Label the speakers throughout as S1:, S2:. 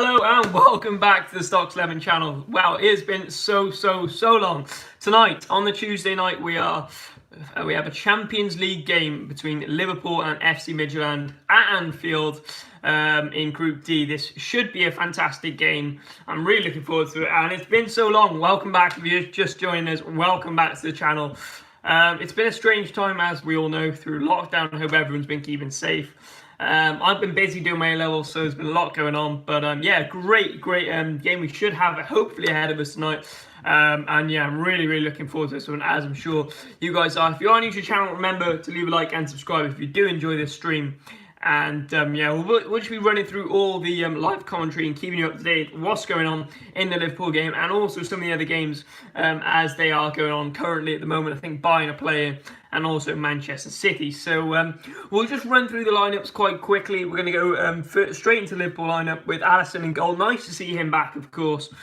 S1: Hello and welcome back to the Stocks 11 channel. Wow, it has been so long. Tonight, on the Tuesday night, we have a Champions League game between Liverpool and FC Midtjylland at Anfield in Group D. This should be a fantastic game. I'm really looking forward to it, and it's been so long. Welcome back if you're just joining us. Welcome back to the channel. It's been a strange time, as we all know, through lockdown. I hope everyone's been keeping safe. I've been busy doing my A-levels, so there's been a lot going on. But yeah, great game we should have hopefully ahead of us tonight. And yeah, I'm really looking forward to this one, as I'm sure you guys are. If you are new to the channel, remember to leave a like and subscribe if you do enjoy this stream. And yeah, we'll just be running through all the live commentary and keeping you up to date what's going on in the Liverpool game, and also some of the other games as they are going on currently at the moment. I think buying a player and also Manchester City. So we'll just run through the lineups quite quickly. We're going to go straight into the Liverpool lineup with Alisson in goal. Nice to see him back, of course.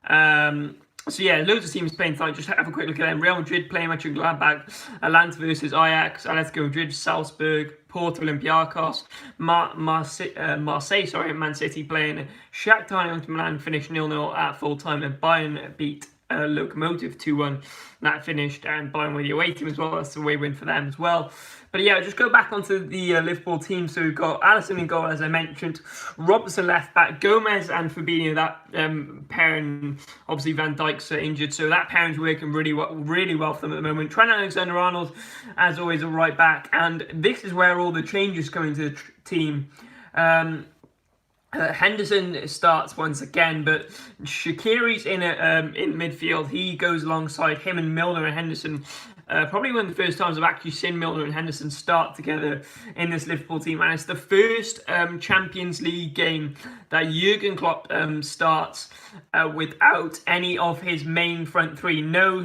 S1: So yeah, loads of teams playing tonight. Just have a quick look at them. Real Madrid playing Mönchengladbach, Atalanta versus Ajax, Atletico Madrid, Salzburg, Porto, Olympiacos, Marseille, Man City playing Shakhtar and Milan, finished 0-0 at full time, and Bayern beat Lokomotiv 2-1. That finished, and Bayern with the away team as well. That's a away win for them as well. But yeah, just go back onto the Liverpool team. So we've got Alisson in goal, as I mentioned, Robertson left back, Gomez and Fabinho. That pairing, obviously Van Dijk's injured, so that pairing's working really well for them at the moment. Trent Alexander-Arnold, as always, a right back, and this is where all the changes come into the team. Henderson starts once again, but Shaqiri's in midfield. He goes alongside him, and Milner and Henderson. Probably one of the first times I've actually seen Milner and Henderson start together in this Liverpool team, and it's the first Champions League game that Jurgen Klopp starts without any of his main front three. No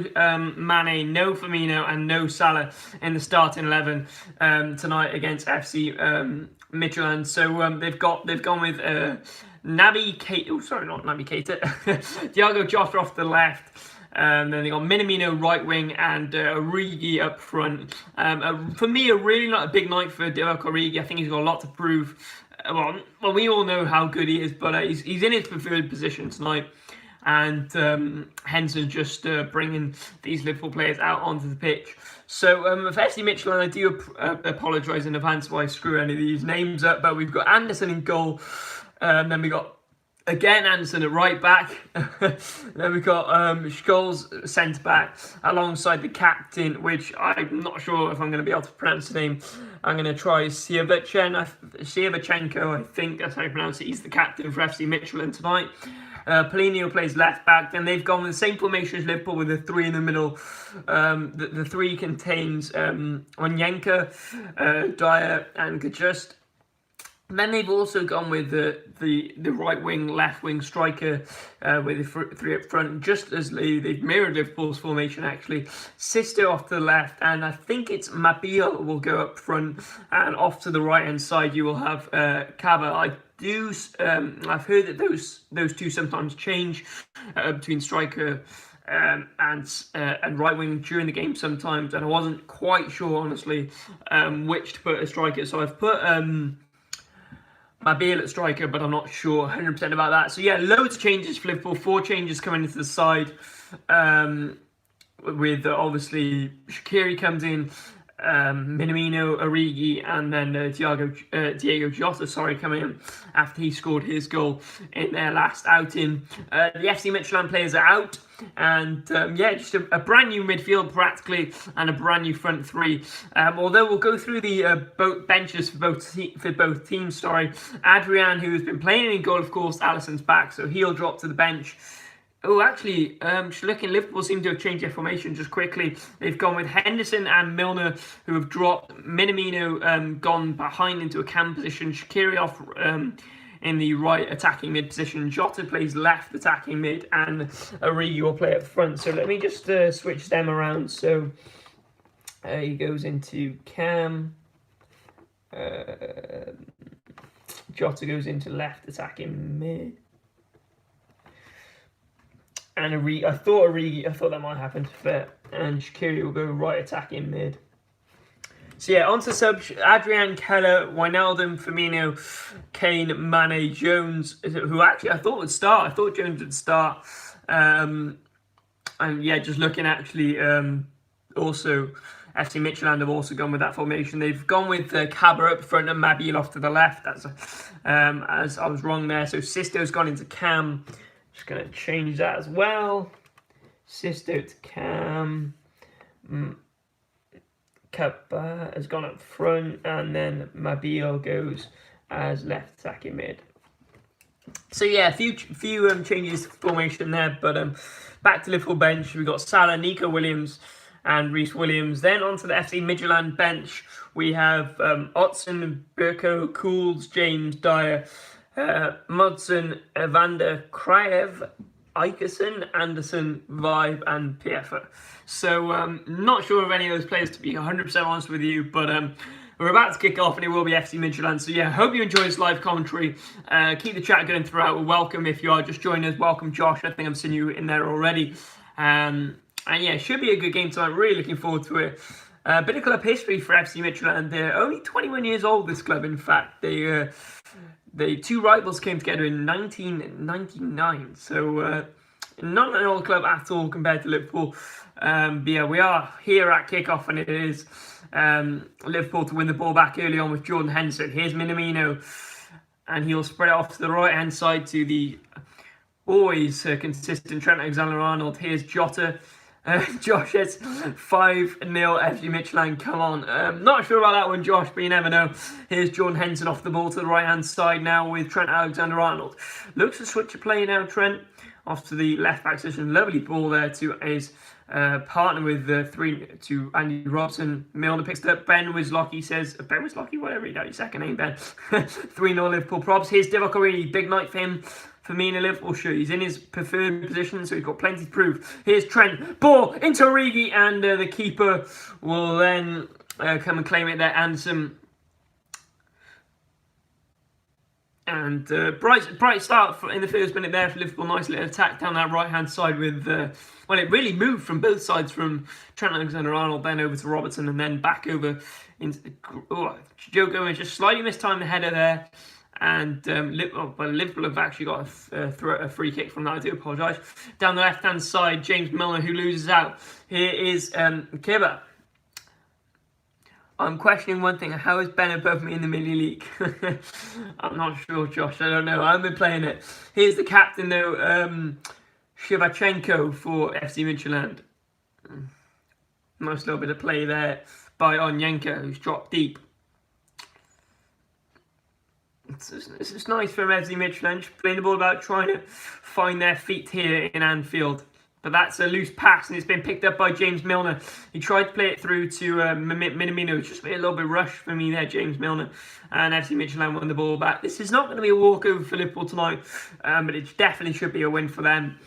S1: Mane, no Firmino, and no Salah in the starting 11 tonight against FC Midtjylland. So they've gone with Naby Keita. Oh, sorry, not Naby Keita. Diogo Jota off the left. Then they got Minamino right wing and Origi up front. For me, really not a big night for Divock Origi. I think he's got a lot to prove. Well, we all know how good he is, but he's in his preferred position tonight. And Henderson just bringing these Liverpool players out onto the pitch. So for FC Midtjylland, I do apologise in advance if I screw any of these names up. But we've got Anderson in goal. Then we got again Anderson at right back. Then we've got Scholes centre back alongside the captain, which I'm not sure if I'm going to be able to pronounce the name. I'm going to try Sievchenko, I think that's how you pronounce it. He's the captain for FC Midtjylland tonight. Polino plays left back. Then they've gone with the same formation as Liverpool with the three in the middle. The three contains Onyenka, Dyer, and Gajust. Then they've also gone with the right wing, left wing striker with the three up front, just as they've mirrored Liverpool's formation actually. Sisto off to the left, and I think it's Mabiel will go up front, and off to the right hand side you will have Kaba. I've heard that those two sometimes change between striker and right wing during the game sometimes, and I wasn't quite sure honestly which to put as striker, so I've put Mabiel at striker, but I'm not sure 100% about that. So yeah, loads of changes for Liverpool. 4 changes coming into the side, with obviously Shaqiri comes in, Minamino, Origi, and then Diego Jota, coming in after he scored his goal in their last outing. The FC Midtjylland players are out, and yeah, just a brand new midfield practically, and a brand new front three. Although we'll go through the both benches for both teams. Adrian, who has been playing in goal, of course, Alisson's back, so he'll drop to the bench. Oh, actually, looking, Liverpool seem to have changed their formation just quickly. They've gone with Henderson and Milner, who have dropped. Minamino gone behind into a cam position. Shaqiri off in the right attacking mid position. Jota plays left attacking mid, and Origi will play up front. So let me just switch them around. So he goes into cam. Jota goes into left attacking mid. And I thought that might happen, and Shaqiri will go right attacking mid. So yeah, on to subs. Adrian, Keller, Wijnaldum, Firmino, Kane, Mane, Jones, who actually I thought would start. I thought Jones would start. And yeah, just looking actually, also FC Midtjylland have also gone with that formation. They've gone with Cabra up front and Mabiel off to the left. That's as I was wrong there. So Sisto's gone into Cam. Just going to change that as well. Sisto to Cam. Cabra has gone up front, and then Mabiel goes as left attacking mid. So yeah, a few changes to formation there, but back to Liverpool bench. We've got Salah, Nico Williams, and Reece Williams. Then onto the FC Midtjylland bench, we have Otson, Burko, Cools, James, Dyer, Mudson, Evander, Kraev, Ikerson, Anderson, Vibe, and PFO. So not sure of any of those players, to be 100% honest with you, but we're about to kick off and it will be FC Midtjylland. So yeah, hope you enjoy this live commentary. Keep the chat going throughout. We're welcome if you are just joining us. Welcome Josh, I think I'm seeing you in there already. And yeah, should be a good game tonight. Really looking forward to it. Bit of club history for FC Midtjylland. They're only 21 years old, this club, in fact. The two rivals came together in 1999. So not an old club at all compared to Liverpool. But yeah, we are here at kickoff, and it is Liverpool to win the ball back early on with Jordan Henderson. Here's Minamino, and he'll spread it off to the right-hand side to the always consistent Trent Alexander-Arnold. Here's Jota. Josh, it's 5-0 FC Midtjylland. Come on. Not sure about that one, Josh, but you never know. Here's Jordan Henderson off the ball to the right-hand side now with Trent Alexander-Arnold. Looks to switch a play now, Trent. Off to the left-back position. Lovely ball there to his partner with to Andy Robson. Milner picks it up. Ben Wislocky says, Ben Wislocky, whatever you know, your second name, Ben. 3-0 Liverpool props. Here's Divock Origi. Big night for him. For me in a Liverpool shirt. He's in his preferred position, so he's got plenty to prove. Here's Trent. Ball into Origi, and the keeper will then come and claim it there. Anderson. And bright start in the first minute there for Liverpool. Nice little attack down that right-hand side with, well, it really moved from both sides, from Trent Alexander-Arnold, then over to Robertson, and then back over into Joe Gomez. Just slightly mistimed the header there. And Liverpool have actually got a free kick from that. I do apologise. Down the left-hand side, James Milner, who loses out. Here is Kibba. I'm questioning one thing. How is Ben above me in the mini league? I'm not sure, Josh. I don't know. I haven't been playing it. Here's the captain, though. Shevchenko for FC Midtjylland. Nice little bit of play there by Onyenka, who's dropped deep. It's nice for FC Midtjylland, playing the ball about, trying to find their feet here in Anfield. But that's a loose pass, and it's been picked up by James Milner. He tried to play it through to Minamino. It's just been a little bit rushed for me there, James Milner. And FC Midtjylland won the ball back. This is not going to be a walkover for Liverpool tonight, but it definitely should be a win for them.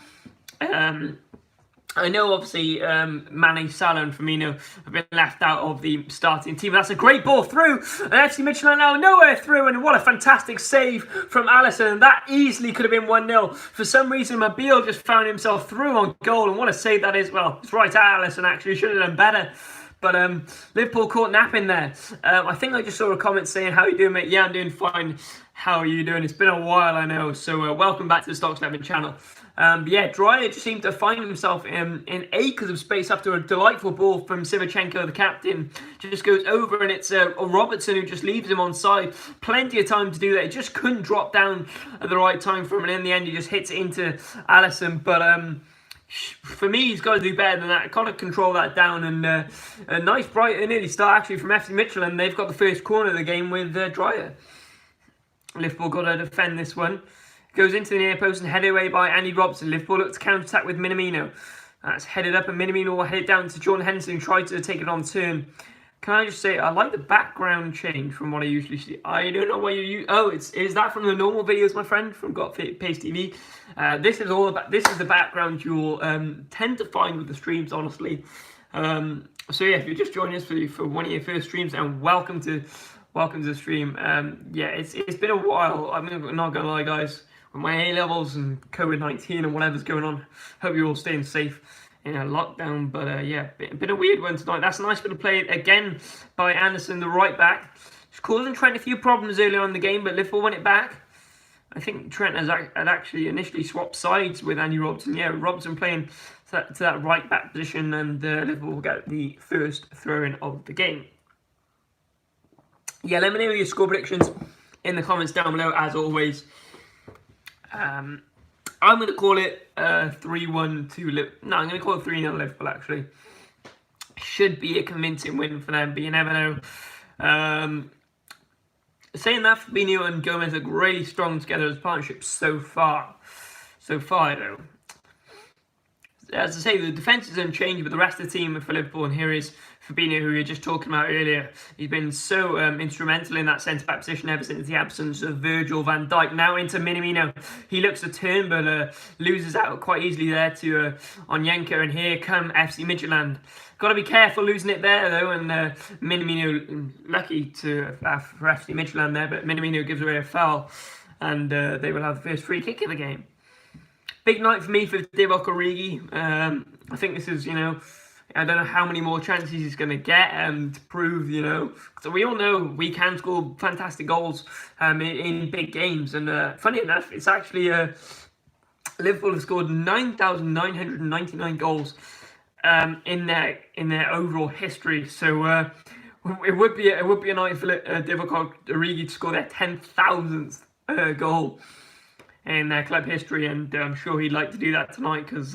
S1: I know, obviously, Mane, Salah and Firmino have been left out of the starting team. That's a great ball through. And FC Midtjylland now nowhere through. And what a fantastic save from Alisson. That easily could have been 1-0. For some reason, Mabiel just found himself through on goal. And what a save that is. Well, it's right at Alisson, actually. Should have done better. But Liverpool caught napping there. I think I just saw a comment saying, how are you doing, mate? Yeah, I'm doing fine. How are you doing? It's been a while, I know. So welcome back to the Stocks 11 channel. But yeah, Dyer just seemed to find himself in acres of space after a delightful ball from Shevchenko, the captain. Just goes over, and it's Robertson who just leaves him on side. Plenty of time to do that. He just couldn't drop down at the right time for him, and in the end he just hits it into Alisson. But for me, he's got to do better than that. Got to control that down. And a nice, bright and early start actually from FC Midtjylland. They've got the first corner of the game with Dyer. Liverpool got to defend this one. Goes into the near post and headed away by Andy Robson. Liverpool look to counter-attack with Minamino. That's headed up, and Minamino will head it down to Jordan Henderson, who tried to take it on turn. Can I just say, I like the background change from what I usually see. I don't know what you use. Oh, is that from the normal videos, my friend, from Got Pace TV? This is the background you'll tend to find with the streams, honestly. So yeah, if you're just joining us for one of your first streams, and welcome to the stream. Yeah, it's been a while. I'm not gonna lie, guys. With my A-levels and COVID-19 and whatever's going on, hope you're all staying safe. in a lockdown. But yeah, been a weird one tonight. That's a nice bit of play again by Anderson, the right back. It's causing Trent a few problems earlier on in the game, but Liverpool won it back. I think Trent had actually initially swapped sides with Andy Robertson. Yeah, Robertson playing to that right back position, and Liverpool will get the first throw-in of the game. Yeah, let me know your score predictions in the comments down below, as always. I'm going to call it 3-1 to Liverpool. No, I'm going to call it 3-0 Liverpool, actually. Should be a convincing win for them, but you never know. Saying that, Fabinho and Gomez look really strong together as partnerships so far. Though. As I say, the defence is unchanged, but the rest of the team for Liverpool, and here is Fabinho, who we were just talking about earlier. He's been so instrumental in that centre-back position ever since the absence of Virgil van Dijk. Now into Minamino. He looks to turn, but loses out quite easily there to Onyenka, and here come FC Midtjylland. Got to be careful losing it there, though, and Minamino, lucky for FC Midtjylland there, but Minamino gives away a foul, and they will have the first free kick of the game. Big night for me for Divock Origi. I think this is, I don't know how many more chances he's going to get to prove, So we all know we can score fantastic goals in big games. And funny enough, it's actually Liverpool have scored 9,999 goals in their overall history. So it would be a night for Divock Origi to score their 10,000th goal in their club history, and I'm sure he'd like to do that tonight, because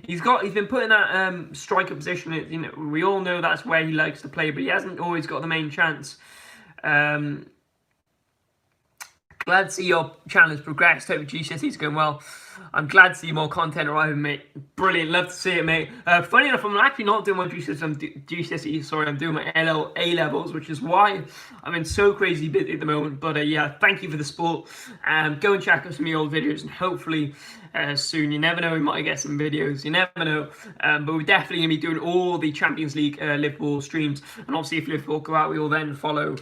S1: he's been put in that striker position. We all know that's where he likes to play, but he hasn't always got the main chance. Glad to see your channel has progressed. Hope GCSE's going well. I'm glad to see more content arriving, mate. Brilliant. Love to see it, mate. Funny enough, I'm actually not doing my GCSE. Sorry, I'm doing my A-levels, which is why I'm in so crazy busy at the moment. But yeah, thank you for the support. Go and check out some of my old videos, and hopefully soon. You never know, we might get some videos. You never know. But we're definitely going to be doing all the Champions League Liverpool streams. And obviously, if Liverpool go out, we will then follow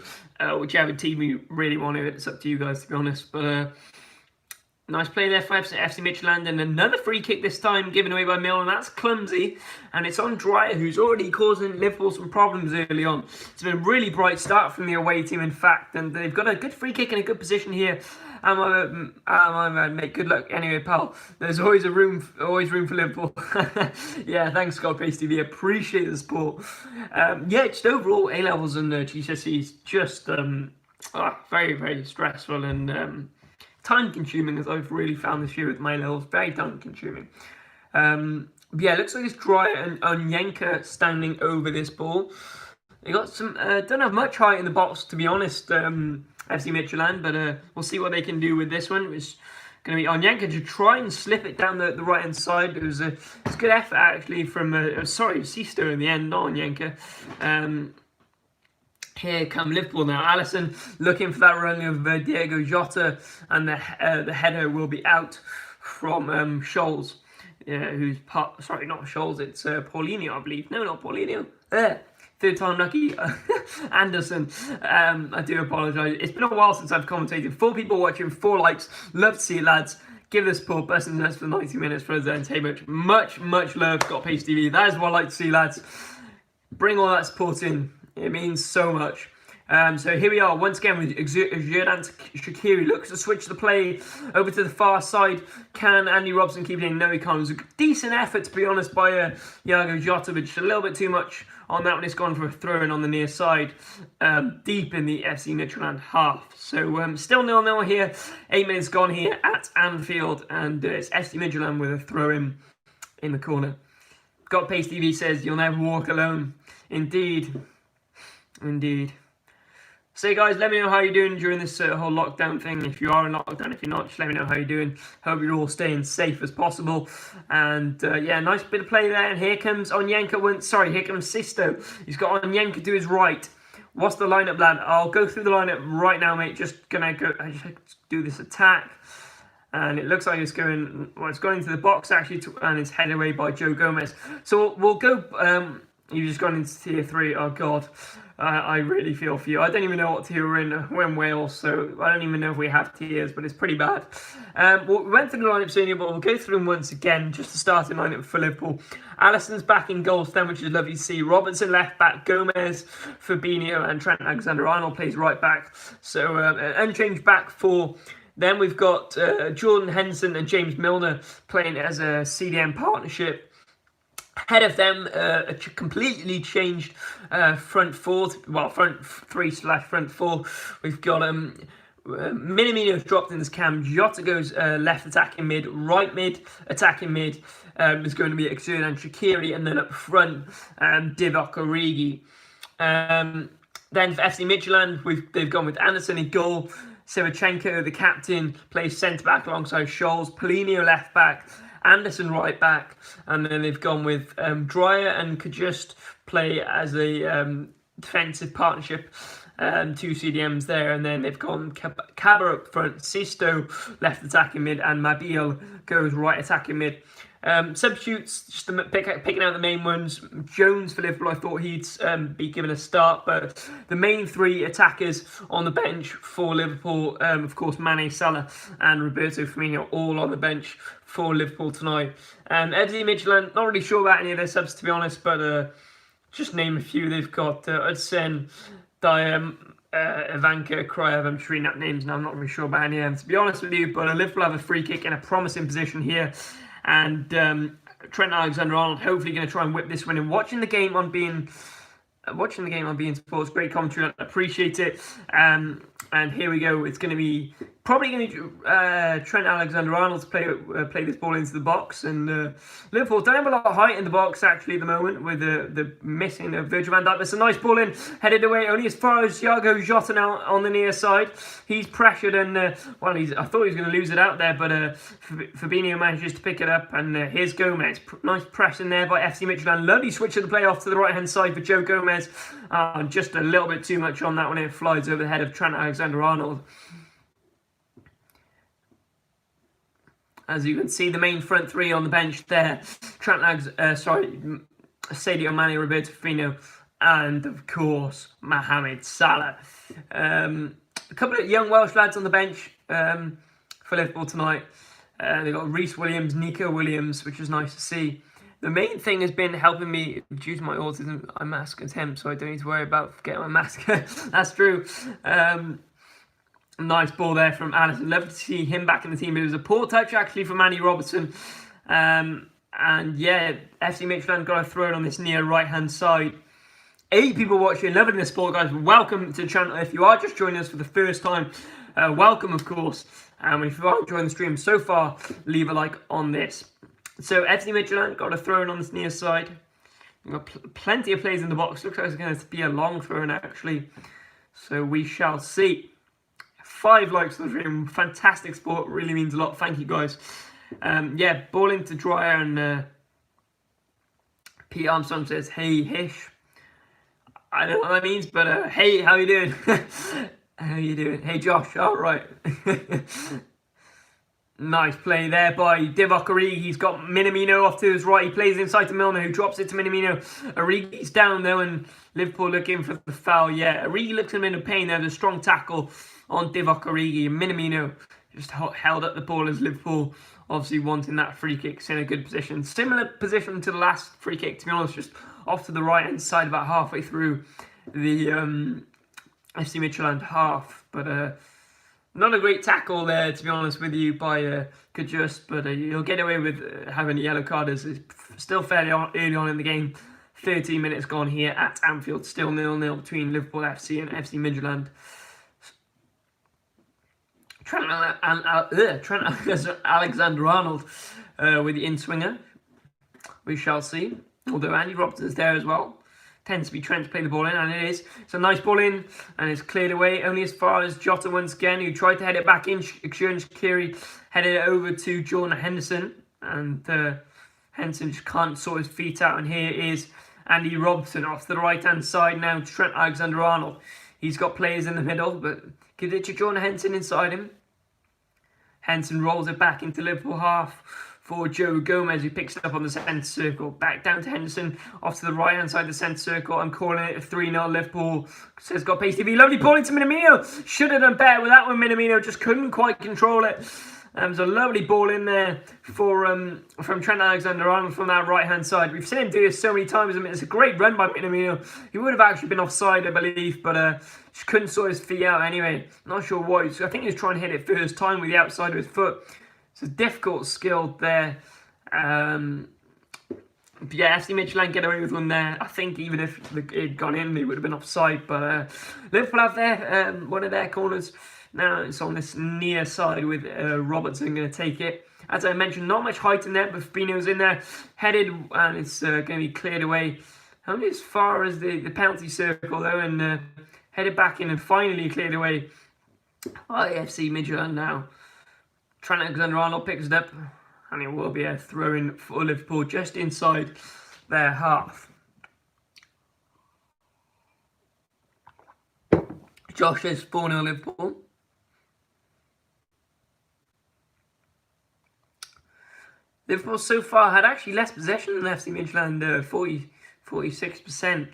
S1: whichever team we really want to. It's up to you guys, to be honest. But nice play there for FC Midtjylland, and another free kick this time given away by Mill, and that's clumsy, and it's on Dreyer, who's already causing Liverpool some problems early on. It's been a really bright start from the away team, in fact, and they've got a good free kick in a good position here. Mate, good luck anyway, pal. There's always room for Liverpool. Yeah, thanks, Scott Pace TV. Appreciate the support. Yeah, just overall A-levels and GCSEs just very, very stressful and time-consuming, as I've really found this year with my levels. Very time-consuming. Yeah, looks like it's Dreyer and Onyenka standing over this ball. They got some, don't have much height in the box, to be honest, FC Midtjylland, but we'll see what they can do with this one. It's going to be Onyenka to try and slip it down the right-hand side. It was a good effort, actually, from, Sisto in the end, not Onyenka. Here come Liverpool now. Alisson looking for that run of Diego Jota, and the header will be out from Scholes, who's sorry, not Scholes, it's Paulinho, I believe. No, not Paulinho. Third time lucky. Anderson. I do apologise. It's been a while since I've commentated. 4 people watching, 4 likes. Love to see it, lads. Give the support, best and best for 90 minutes for us entertainment. Much love, Scott Pace TV. That is what I like to see, lads. Bring all that support in. It means so much. So here we are once again with Xherdan Shaqiri. Looks to switch the play over to the far side. Can Andy Robertson keep it in? No, he can't. It was a decent effort, to be honest, by Diego Jota, but just a little bit too much on that one. It's gone for a throw-in on the near side, deep in the FC Midtjylland half. So still 0-0 here. 8 minutes gone here at Anfield, and it's FC Midtjylland with a throw-in in the corner. Got Pace TV says, "You'll never walk alone." Indeed. So guys, let me know how you're doing during this whole lockdown thing. If you are in lockdown, if you're not, just let me know how you're doing. Hope you're all staying safe as possible. And yeah, nice bit of play there. And here comes Onyenka. Here comes Sisto. He's got Onyenka to his right. What's the lineup, lad? I'll go through the lineup right now, mate. Just gonna do this attack. And it looks like it's going into the box, actually, and it's headed away by Joe Gomez. So we'll go... You've just gone into tier 3. Oh God, I really feel for you. I don't even know what tier we're in. We're in Wales, so I don't even know if we have tiers, but it's pretty bad. Well, we went through the lineups earlier, but we'll go through them once again. Just the starting lineup for Liverpool. Alisson's back in goal stand, which is lovely to see. Robertson left back, Gomez, Fabinho, and Trent Alexander-Arnold plays right back. So unchanged back four. Then we've got Jordan Henderson and James Milner playing as a CDM partnership. Ahead of them, a completely changed front four, well, front three / front four. We've got Minamino's dropped in this cam. Jota goes left attacking mid, right mid attacking mid. There's going to be Exern and Shaqiri, and then up front, Divock Origi. Then for FC Midtjylland, they've gone with Anderson in goal. Sevchenko, the captain, plays centre back alongside Scholes. Paulinho left back. Anderson right back, and then they've gone with Dreyer and could just play as a defensive partnership, two CDMs there, and then they've gone Kaba up front, Sisto left attacking mid, and Mabil goes right attacking mid. Substitutes, just picking out the main ones. Jones for Liverpool, I thought he'd be given a start, but the main three attackers on the bench for Liverpool, of course, Mane, Salah, and Roberto Firmino, all on the bench for Liverpool tonight. FC Midtjylland, not really sure about any of their subs, to be honest, but just name a few. They've got Udsen, Diem, Ivanka, Kraev. I'm just reading out names now. I'm not really sure about any of them, to be honest with you, but Liverpool have a free kick in a promising position here. And Trent Alexander-Arnold hopefully going to try and whip this win. And watching the game on being Sports, great commentary, I appreciate it. And here we go. It's going to be probably going to be Trent Alexander-Arnold to play this ball into the box. And Liverpool don't have a lot of height in the box actually at the moment with the missing of Virgil van Dijk. There's a nice ball in, headed away only as far as Thiago Jota now on the near side. He's pressured and I thought he was going to lose it out there, but Fabinho manages to pick it up. And here's Gomez. Nice press in there by FC Midtjylland. Lovely switch of the play off to the right hand side for Joe Gomez. Just a little bit too much on that one. It flies over the head of Trent Alexander-Arnold. As you can see, the main front three on the bench there. Sadio Mane, Roberto Firmino, and of course, Mohamed Salah. A couple of young Welsh lads on the bench for Liverpool tonight. They've got Reece Williams, Nico Williams, which is nice to see. The main thing has been helping me, due to my autism, I mask attempt, so I don't need to worry about getting my mask. That's true. Nice ball there from Alisson. Love to see him back in the team. It was a poor touch actually from Andy Robertson. And yeah, FC Midtjylland got a throw in on this near right hand side. 8 people watching, loving this sport, guys. Welcome to the channel. If you are just joining us for the first time, welcome, of course. And if you are enjoying the stream so far, leave a like on this. So FC Midtjylland got a throw in on this near side. We've got plenty of players in the box. Looks like it's going to be a long throw in actually. So we shall see. 5 likes for the stream. Fantastic sport. Really means a lot. Thank you, guys. Yeah, ball into Dreyer and Pete Armstrong says, "Hey, Hish." I don't know what that means, but hey, how you doing? How you doing? Hey, Josh. All right. Nice play there by Divock Origi. He's got Minamino off to his right. He plays inside to Milner, who drops it to Minamino. Origi's down though, and Liverpool looking for the foul. Yeah, Origi looks in a pain there. There's a strong tackle on Divock Origi. Minamino just held up the ball as Liverpool obviously wanting that free kick. It's in a good position. Similar position to the last free kick, to be honest, just off to the right hand side about halfway through the FC Midtjylland half. But not a great tackle there, to be honest with you, by Kajust, but you'll get away with having a yellow card as it's still fairly early on in the game. 13 minutes gone here at Anfield, still 0-0 between Liverpool FC and FC Midtjylland. Trent Alexander-Arnold with the in-swinger. We shall see. Although Andy Robertson is there as well. Tends to be Trent to play the ball in, and it is. It's a nice ball in, and it's cleared away only as far as Jota once again, who tried to head it back in. Shaqiri headed it over to Jordan Henderson, and Henderson just can't sort his feet out. And here is Andy Robertson off to the right-hand side now. Trent Alexander-Arnold. He's got players in the middle, but gives it to Jordan Henderson inside him. Henderson rolls it back into Liverpool half for Joe Gomez, who picks it up on the centre circle. Back down to Henderson, off to the right-hand side of the centre circle. I'm calling it a 3-0 Liverpool. Says got pace TV. Lovely ball into Minamino. Should have done better with that one. Minamino just couldn't quite control it. There's a lovely ball in there for from Trent Alexander-Arnold from that right-hand side. We've seen him do this so many times. I mean, it's a great run by Minamino. He would have actually been offside, I believe, but just couldn't sort his feet out anyway. Not sure why. So I think he was trying to hit it first time with the outside of his foot. It's a difficult skill there. But yeah, FC Midtjylland get away with one there. I think even if it had gone in, they would have been offside. But Liverpool have their one of their corners. Now it's on this near side with Robertson going to take it. As I mentioned, not much height in there, but Fabinho's in there, headed, and it's going to be cleared away. Only as far as the penalty circle, though, and headed back in and finally cleared away by FC Midtjylland now. Trent Alexander-Arnold picks it up, and it will be a throw-in for Liverpool just inside their half. Josh says 4-0 Liverpool. Liverpool so far had actually less possession than FC Midtjylland, 46%,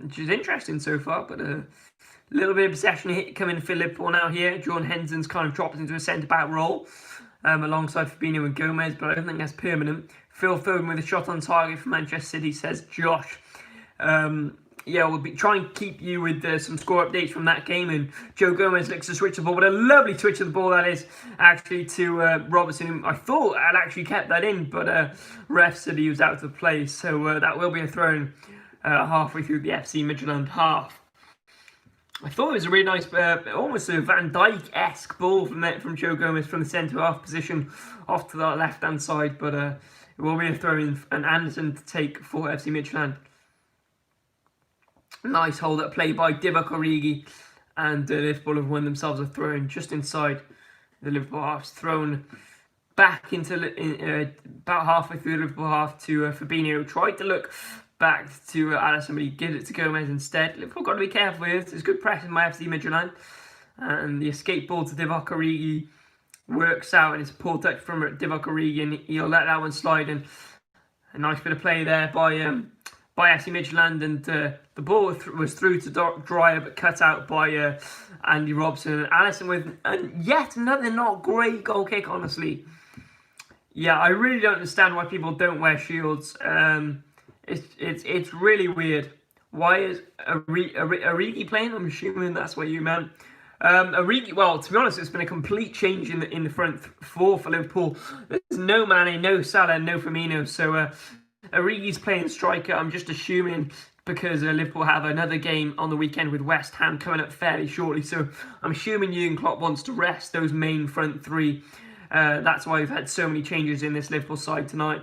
S1: which is interesting so far, but a little bit of possession hit coming for Liverpool now here. Jordan Henderson's kind of dropped into a centre-back role alongside Fabinho and Gomez, but I don't think that's permanent. Phil Foden with a shot on target for Manchester City, says Josh. Yeah, we'll be trying to keep you with some score updates from that game. And Joe Gomez looks to switch the ball. What a lovely twitch of the ball that is, actually, to Robertson, who I thought had actually kept that in, but ref said he was out of play. So that will be a throw-in halfway through the FC Midtjylland half. I thought it was a really nice, almost a Van Dijk-esque ball from Joe Gomez from the centre-half position off to the left-hand side. But it will be a throw-in and Anderson to take for FC Midtjylland. Nice hold-up play by Divock Origi, and Liverpool have won themselves a throw-in just inside the Liverpool half. Thrown back into about halfway through the Liverpool half to Fabinho. Tried to look back to Alisson, but he gives it to Gomez instead. Liverpool got to be careful with this. There's good pressing by FC Midtjylland, and the escape ball to Divock Origi works out, and it's a poor touch from Divock Origi, and he'll let that one slide. And a nice bit of play there by FC Midtjylland, and the ball was through to Dyer, but cut out by Andy Robson. And Alisson with yet another not great goal kick, honestly. Yeah, I really don't understand why people don't wear shields. It's really weird. Why is Origi playing? I'm assuming that's what you meant. Origi, well, to be honest, it's been a complete change in the front four for Liverpool. There's no Mane, no Salah, no Firmino, so Origi's playing striker. I'm just assuming because Liverpool have another game on the weekend with West Ham coming up fairly shortly. So I'm assuming Jurgen Klopp wants to rest those main front three. That's why we've had so many changes in this Liverpool side tonight.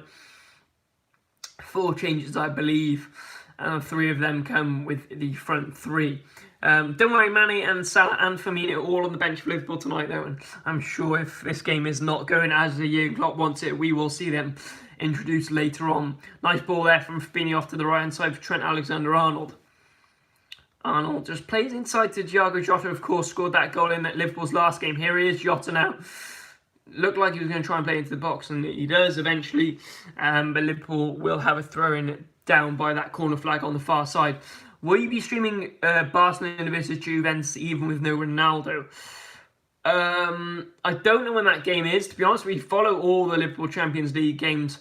S1: 4 changes, I believe, and 3 of them come with the front three. Don't worry, Mane and Salah and Firmino all on the bench for Liverpool tonight, though. And I'm sure if this game is not going as the Jurgen Klopp wants it, we will see them introduced later on. Nice ball there from Fabinho off to the right-hand side for Trent Alexander-Arnold. Arnold just plays inside to Thiago Jota, of course, scored that goal in Liverpool's last game. Here he is, Jota now. Looked like he was going to try and play into the box, and he does eventually. But Liverpool will have a throw-in down by that corner flag on the far side. Will you be streaming Barcelona versus Juventus even with no Ronaldo? I don't know when that game is. To be honest, we follow all the Liverpool Champions League games.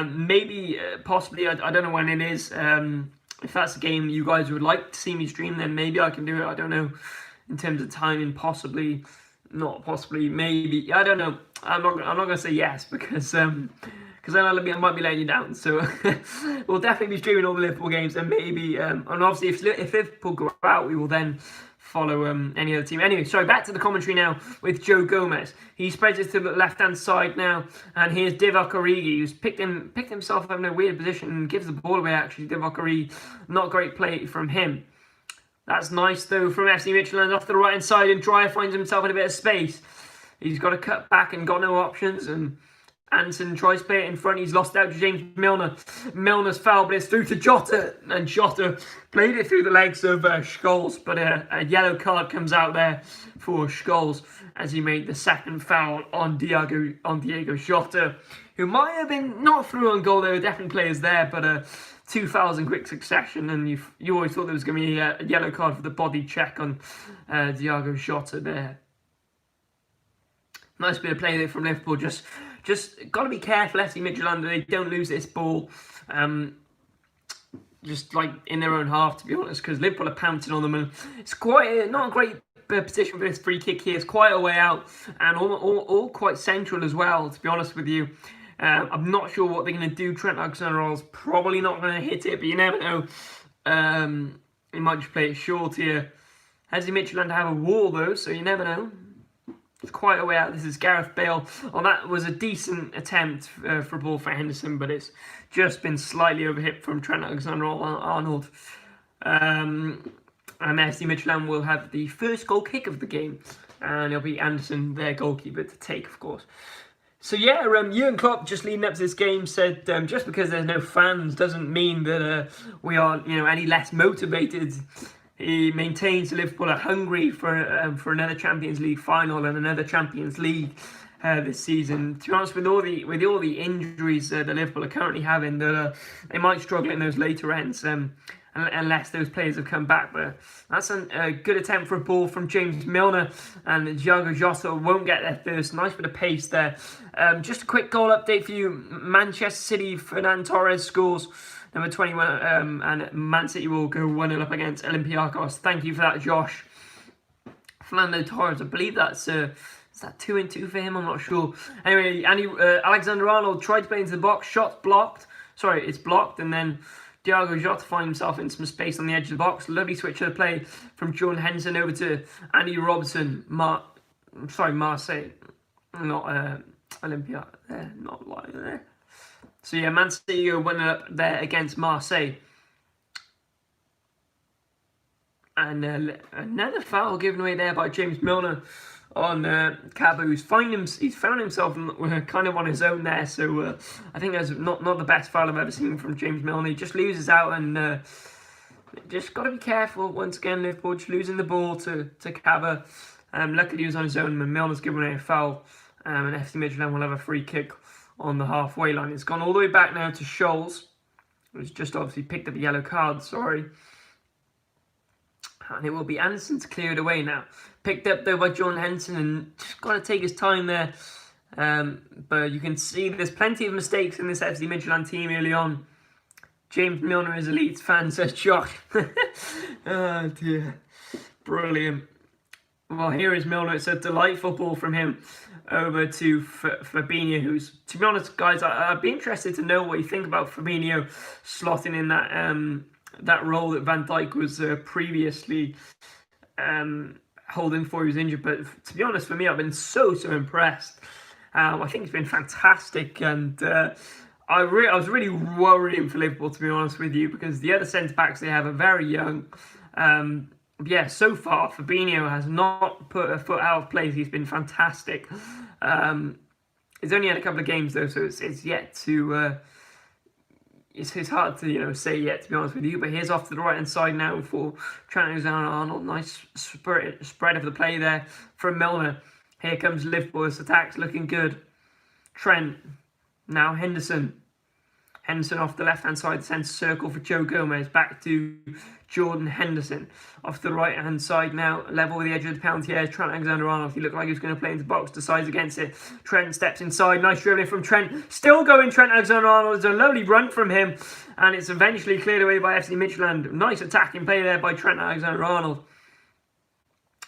S1: Maybe, possibly, I don't know when it is. If that's a game you guys would like to see me stream, then maybe I can do it. I don't know. In terms of timing, possibly, not possibly, maybe. I don't know. I'm not going to say yes because then I might be letting you down. So we'll definitely be streaming all the Liverpool games, and maybe, and obviously if Liverpool go out, we will then follow any other team. Anyway, sorry, back to the commentary now with Joe Gomez. He spreads it to the left-hand side now, and here's Divock Origi, who's picked himself up in a weird position and gives the ball away, actually. Divock Origi, not great play from him. That's nice, though, from FC Midtjylland off the right-hand side, and Dyer finds himself in a bit of space. He's got to cut back and got no options, and Anderson tries to play it in front. He's lost out to James Milner. Milner's foul, but it's through to Jota. And Jota played it through the legs of Scholes. But a yellow card comes out there for Scholes as he made the second foul on Diego Jota, who might have been not through on goal. There were definitely players there, but 2 fouls in quick succession. And you always thought there was going to be a yellow card for the body check on Diego Jota there. Nice bit of play there from Liverpool. Just got to be careful, FC Midtjylland, they don't lose this ball just like in their own half, to be honest, because Liverpool are pouncing on them, and it's quite not a great position for this free kick here. It's quite a way out, and all quite central as well, to be honest with you. I'm not sure what they're going to do. Trent Alexander-Arnold's probably not going to hit it, but you never know. He might just play it short here. FC Midtjylland have a wall though, so you never know. It's quite a way out. This is Gareth Bale. Oh, that was a decent attempt for a ball for Henderson, but it's just been slightly overhit from Trent Alexander-Arnold. And FC Midtjylland will have the first goal kick of the game, and it'll be Anderson, their goalkeeper, to take, of course. So yeah, Jurgen Klopp, just leading up to this game, said just because there's no fans doesn't mean that we are, any less motivated. He maintains Liverpool are hungry for another Champions League final and another Champions League this season. To be honest, with all the injuries that Liverpool are currently having, that they might struggle in those later ends unless those players have come back. But that's a good attempt for a ball from James Milner, and Diego Jota won't get there first. Nice bit of pace there. Just a quick goal update for you. Manchester City, Fernando Torres scores. Number 21, and Man City will go 1-0 up against Olympiacos. Thank you for that, Josh. Fernando Torres, I believe that's is that 2-2 for him? I'm not sure. Anyway, Alexander-Arnold tried to play into the box. Shot's blocked. Sorry, it's blocked, and then Diego Jota finds himself in some space on the edge of the box. Lovely switch of the play from Jordan Henderson over to Andy Robertson. Marseille, not Olympia. Not like there. So yeah, Man City are winning up there against Marseille. And another foul given away there by James Milner on Cabu. He's found himself kind of on his own there. So I think that's not the best foul I've ever seen from James Milner. He just loses out, and just got to be careful. Once again, Liverpool just losing the ball to Cabu. Luckily he was on his own, and Milner's given away a foul. And FC Midtjylland will have a free kick on the halfway line. It's gone all the way back now to Scholes, who's just obviously picked up a yellow card, sorry. And it will be Anderson to clear it away now. Picked up though by Jordan Henderson, and just got to take his time there. But you can see there's plenty of mistakes in this FC Midtjylland team early on. James Milner is a Leeds fan, says Josh. Oh dear. Brilliant. Well, here is Milner. It's a delightful ball from him over to Fabinho, who's, to be honest, guys, I'd be interested to know what you think about Fabinho slotting in that role that Van Dijk was previously holding before he was injured. But to be honest, for me, I've been so impressed. I think it's been fantastic, and I was really worrying for Liverpool, to be honest with you, because the other centre-backs they have are very young. Yeah, so far, Fabinho has not put a foot out of place. He's been fantastic. He's only had a couple of games, though, so it's yet to... It's hard to, say yet, to be honest with you. But here's off to the right-hand side now for Trent Alexander-Arnold. Nice spread of the play there from Milner. Here comes Liverpool's attacks, looking good. Trent. Now Henderson. Henderson off the left-hand side, centre circle for Joe Gomez. Back to Jordan Henderson. Off the right-hand side now, level with the edge of the penalty area. Trent Alexander-Arnold. He looked like he was going to play into the box, decides against it. Trent steps inside. Nice dribbling from Trent. Still going Trent Alexander-Arnold. It's a lovely run from him. And it's eventually cleared away by FC Midtjylland. Nice attacking play there by Trent Alexander-Arnold.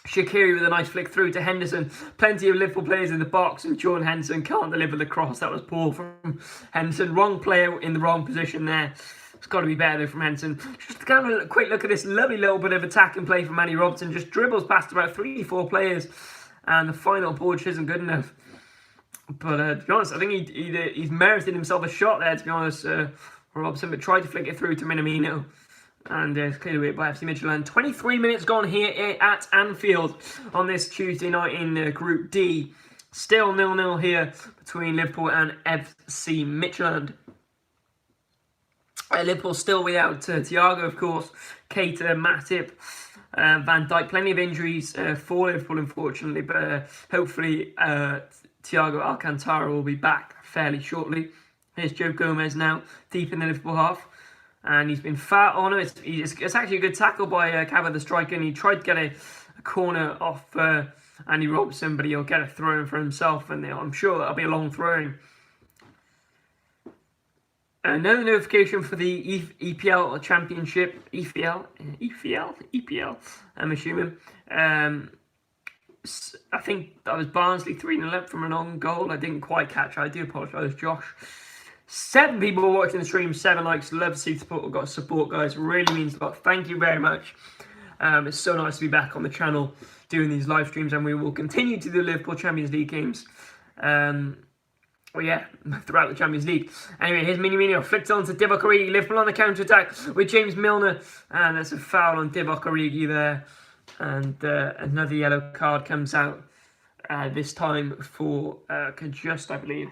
S1: Shaqiri with a nice flick through to Henderson. Plenty of Liverpool players in the box, and Jordan Henderson can't deliver the cross. That was poor from Henderson. Wrong player in the wrong position there. It's got to be better though from Henderson. Just to have a quick look at this lovely little bit of attack and play from Andy Robertson. Just dribbles past about 3-4 players, and the final ball just isn't good enough. But to be honest, I think he's merited himself a shot there, to be honest, Robertson, but tried to flick it through to Minamino. And it's cleared away by FC Midtjylland. 23 minutes gone here at Anfield on this Tuesday night in Group D. Still 0-0 here between Liverpool and FC Midtjylland. Liverpool still without Thiago, of course, Keita, Matip, Van Dijk. Plenty of injuries for Liverpool, unfortunately, but hopefully Thiago Alcantara will be back fairly shortly. Here's Joe Gomez now, deep in the Liverpool half, and he's been fat on it. It's actually a good tackle by Cava, the striker, and he tried to get a corner off Andy Robertson, but he'll get a throw in for himself, and I'm sure that'll be a long throw-in. Another notification for the EPL Championship, EPL, I'm assuming. I think that was Barnsley 3-0 up from an own goal. I didn't quite catch it. I do apologise, Josh. 7 people watching the stream, 7 likes. Love to see support. We've got support, guys. Really means a lot. Thank you very much. It's so nice to be back on the channel doing these live streams, and we will continue to do Liverpool Champions League games. Well, yeah, throughout the Champions League. Anyway, here's Minamino, flicked on to Divock Origi. Liverpool on the counter-attack with James Milner. And that's a foul on Divock Origi there. And another yellow card comes out, this time for Kajust, I believe.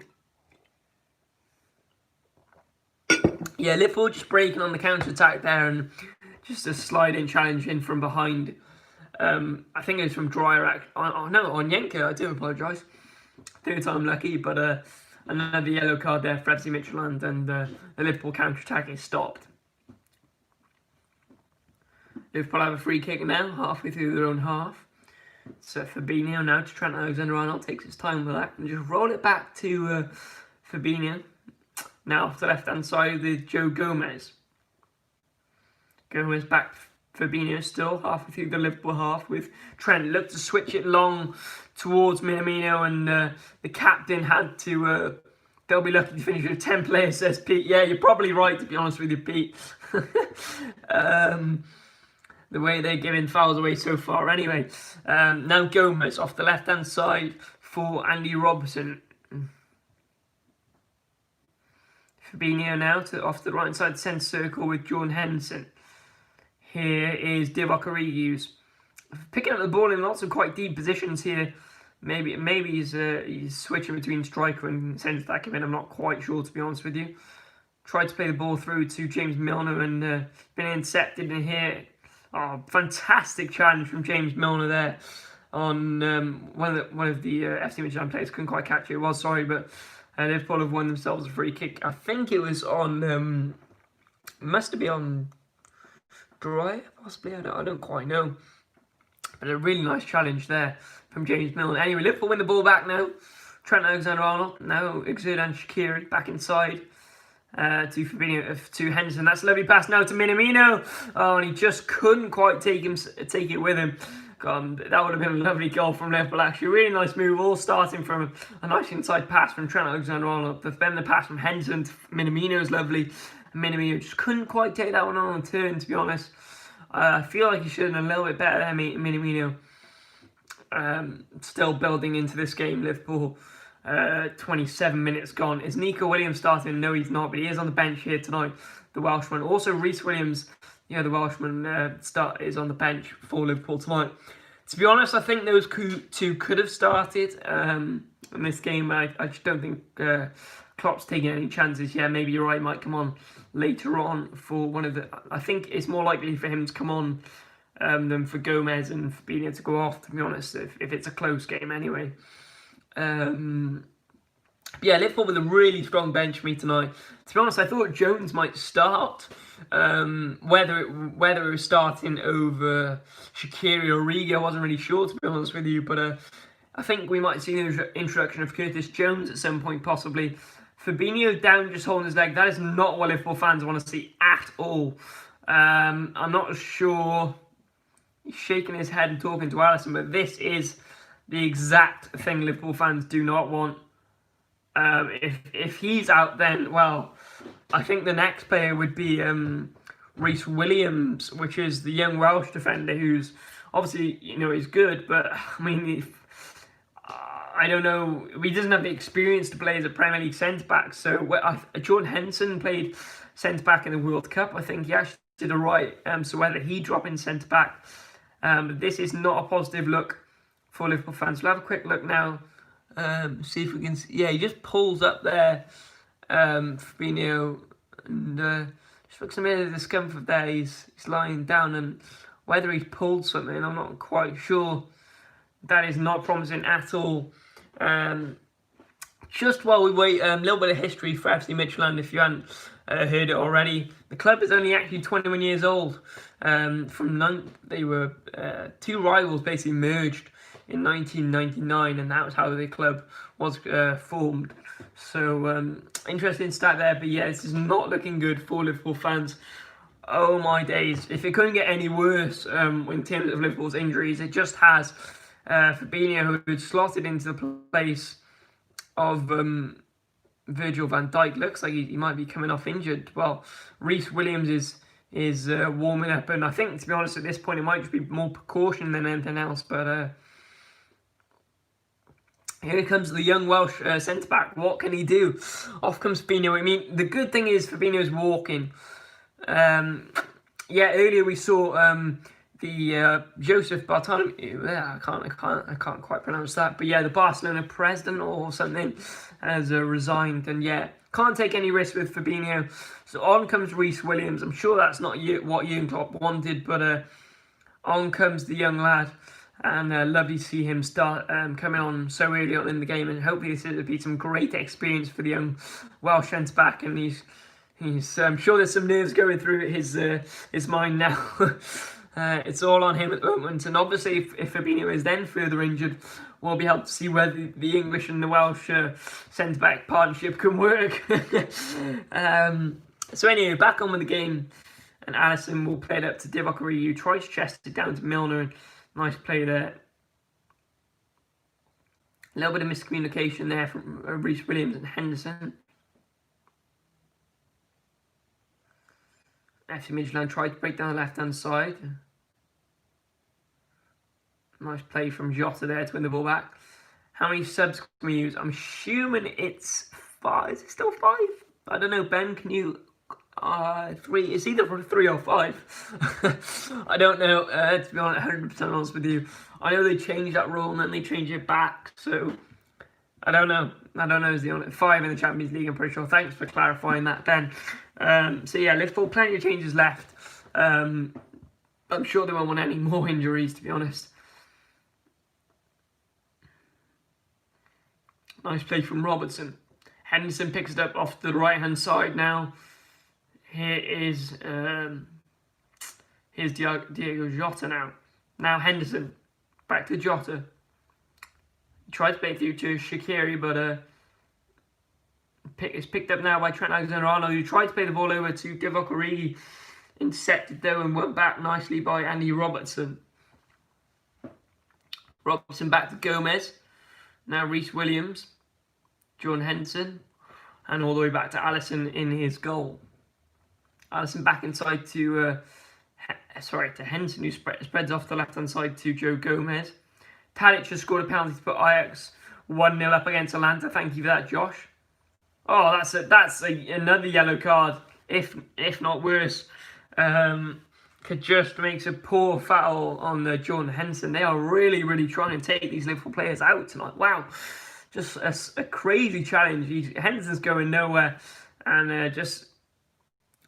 S1: Yeah, Liverpool just breaking on the counter-attack there, and just a sliding challenge in from behind. I think it was from Dyer. No, on Yenka, I do apologise. Third time lucky, but another yellow card there for FC Midtjylland, and the Liverpool counter-attack is stopped. Liverpool have a free kick now, halfway through their own half. So Fabinho now to Trent Alexander-Arnold, takes his time with that, and just roll it back to Fabinho. Now off the left-hand side with Joe Gomez. Gomez back Fabinho still, halfway through the Liverpool half, with Trent. Looked to switch it long towards Minamino, and the captain had to... they'll be lucky to finish with 10 players, says Pete. Yeah, you're probably right, to be honest with you, Pete. The way they're giving fouls away so far. Anyway, now Gomez off the left-hand side for Andy Robertson. Fabinho now off the right side centre circle with Jordan Henderson. Here is Divock Origi, picking up the ball in lots of quite deep positions here. Maybe he's switching between striker and centre back. I'm not quite sure, to be honest with you. Tried to play the ball through to James Milner, and been intercepted in here. Oh, fantastic challenge from James Milner there on one of the FC Midtjylland players. Couldn't quite catch it. Well, sorry, but Liverpool have won themselves a free kick. I think it was on, must have been on Dyer, possibly. I don't quite know. But a really nice challenge there from James Milner. Anyway, Liverpool win the ball back now. Trent Alexander-Arnold, now Xherdan Shaqiri back inside. To Fabinho, to Henderson. That's a lovely pass now to Minamino. Oh, and he just couldn't quite take it with him. God, that would have been a lovely goal from Liverpool, actually. Really nice move, all starting from a nice inside pass from Trent Alexander-Arnold. Then the pass from Henderson to Minamino is lovely. And Minamino just couldn't quite take that one on turn, to be honest. I feel like he should have done a little bit better there, Minamino. Still building into this game, Liverpool. 27 minutes gone. Is Nico Williams starting? No, he's not, but he is on the bench here tonight, the Welshman. Also, Reece Williams, the Welshman, is on the bench for Liverpool tonight. To be honest, I think those two could have started in this game. I just don't think Klopp's taking any chances. Yeah, maybe you're right, might come on later on for one of the... I think it's more likely for him to come on than for Gomez and Fabinho to go off, to be honest, if it's a close game anyway. Yeah, Liverpool with a really strong bench for me tonight. To be honest, I thought Jones might start. Whether it was starting over Shaqiri or Origi, I wasn't really sure, to be honest with you. But I think we might see the introduction of Curtis Jones at some point, possibly. Fabinho down, just holding his leg. That is not what Liverpool fans want to see at all. I'm not sure. He's shaking his head and talking to Alisson, but this is the exact thing Liverpool fans do not want. If he's out, then, well, I think the next player would be Reece Williams, which is the young Welsh defender who's obviously, he's good, but I mean, I don't know, he doesn't have the experience to play as a Premier League centre-back. So Jordan Henderson played centre-back in the World Cup. I think he actually did all right. So whether he drop in centre-back, this is not a positive look for Liverpool fans. We'll have a quick look now See if we can see. Yeah, he just pulls up there, Fabinho, and just looks a bit of discomfort there. He's lying down, and whether he's pulled something, I'm not quite sure. That is not promising at all. Just while we wait, a little bit of history for FC Midtjylland, if you hadn't heard it already. The club is only actually 21 years old. They were two rivals basically merged in 1999, and that was how the club was formed. So, interesting stat there, but yeah, this is not looking good for Liverpool fans. Oh my days, if it couldn't get any worse in terms of Liverpool's injuries, it just has. Fabinho, who had slotted into the place of Virgil van Dijk, looks like he might be coming off injured. Well, Reece Williams is warming up, and I think, to be honest, at this point, it might just be more precaution than anything else, but here comes the young Welsh centre-back. What can he do? Off comes Fabinho. I mean, the good thing is Fabinho's walking. Yeah, earlier we saw the Joseph Bartolomeu. I can't quite pronounce that. But yeah, the Barcelona president or something has resigned. And yeah, can't take any risk with Fabinho. So on comes Reece Williams. I'm sure that's not what Jurgen Klopp wanted, but on comes the young lad. And lovely to see him start coming on so early on in the game, and hopefully this will be some great experience for the young Welsh centre-back. And he's I'm sure there's some nerves going through his mind now. It's all on him at the moment, and obviously if Fabinho is then further injured, we'll be able to see whether the English and the Welsh centre-back partnership can work. So anyway, back on with the game, and Alisson will play it up to Divock Origi, who tries to chest it down to Milner, and nice play there. A little bit of miscommunication there from Reece Williams and Henderson. FC Midtjylland tried to break down the left-hand side. Nice play from Jota there to win the ball back. How many subs can we use? I'm assuming it's 5. Is it still 5? I don't know. Ben, can you... 3. It's either 3 or 5. I don't know. To be honest, 100% honest with you, I know they changed that rule and then they changed it back. So I don't know. Is the 5 in the Champions League? I'm pretty sure. Thanks for clarifying that, Ben. So yeah, Liverpool, plenty of changes left. I'm sure they won't want any more injuries, to be honest. Nice play from Robertson. Henderson picks it up off the right-hand side now. Here's Diego Jota now. Now Henderson. Back to Jota. He tried to play through to Shaqiri, but it's picked up now by Trent Alexander-Arnold, who tried to play the ball over to Divock Origi. Intercepted though and went back nicely by Andy Robertson. Robertson back to Gomez. Now Reece Williams. Jordan Henderson. And all the way back to Alisson in his goal. Alisson back inside to Henderson, who spreads off the left-hand side to Joe Gomez. Tadic has scored a penalty to put Ajax 1-0 up against Atalanta. Thank you for that, Josh. Oh, that's another yellow card, if not worse. Just makes a poor foul on Jordan Henderson. They are really, really trying to take these Liverpool players out tonight. Wow, just a crazy challenge. Henderson's going nowhere, and just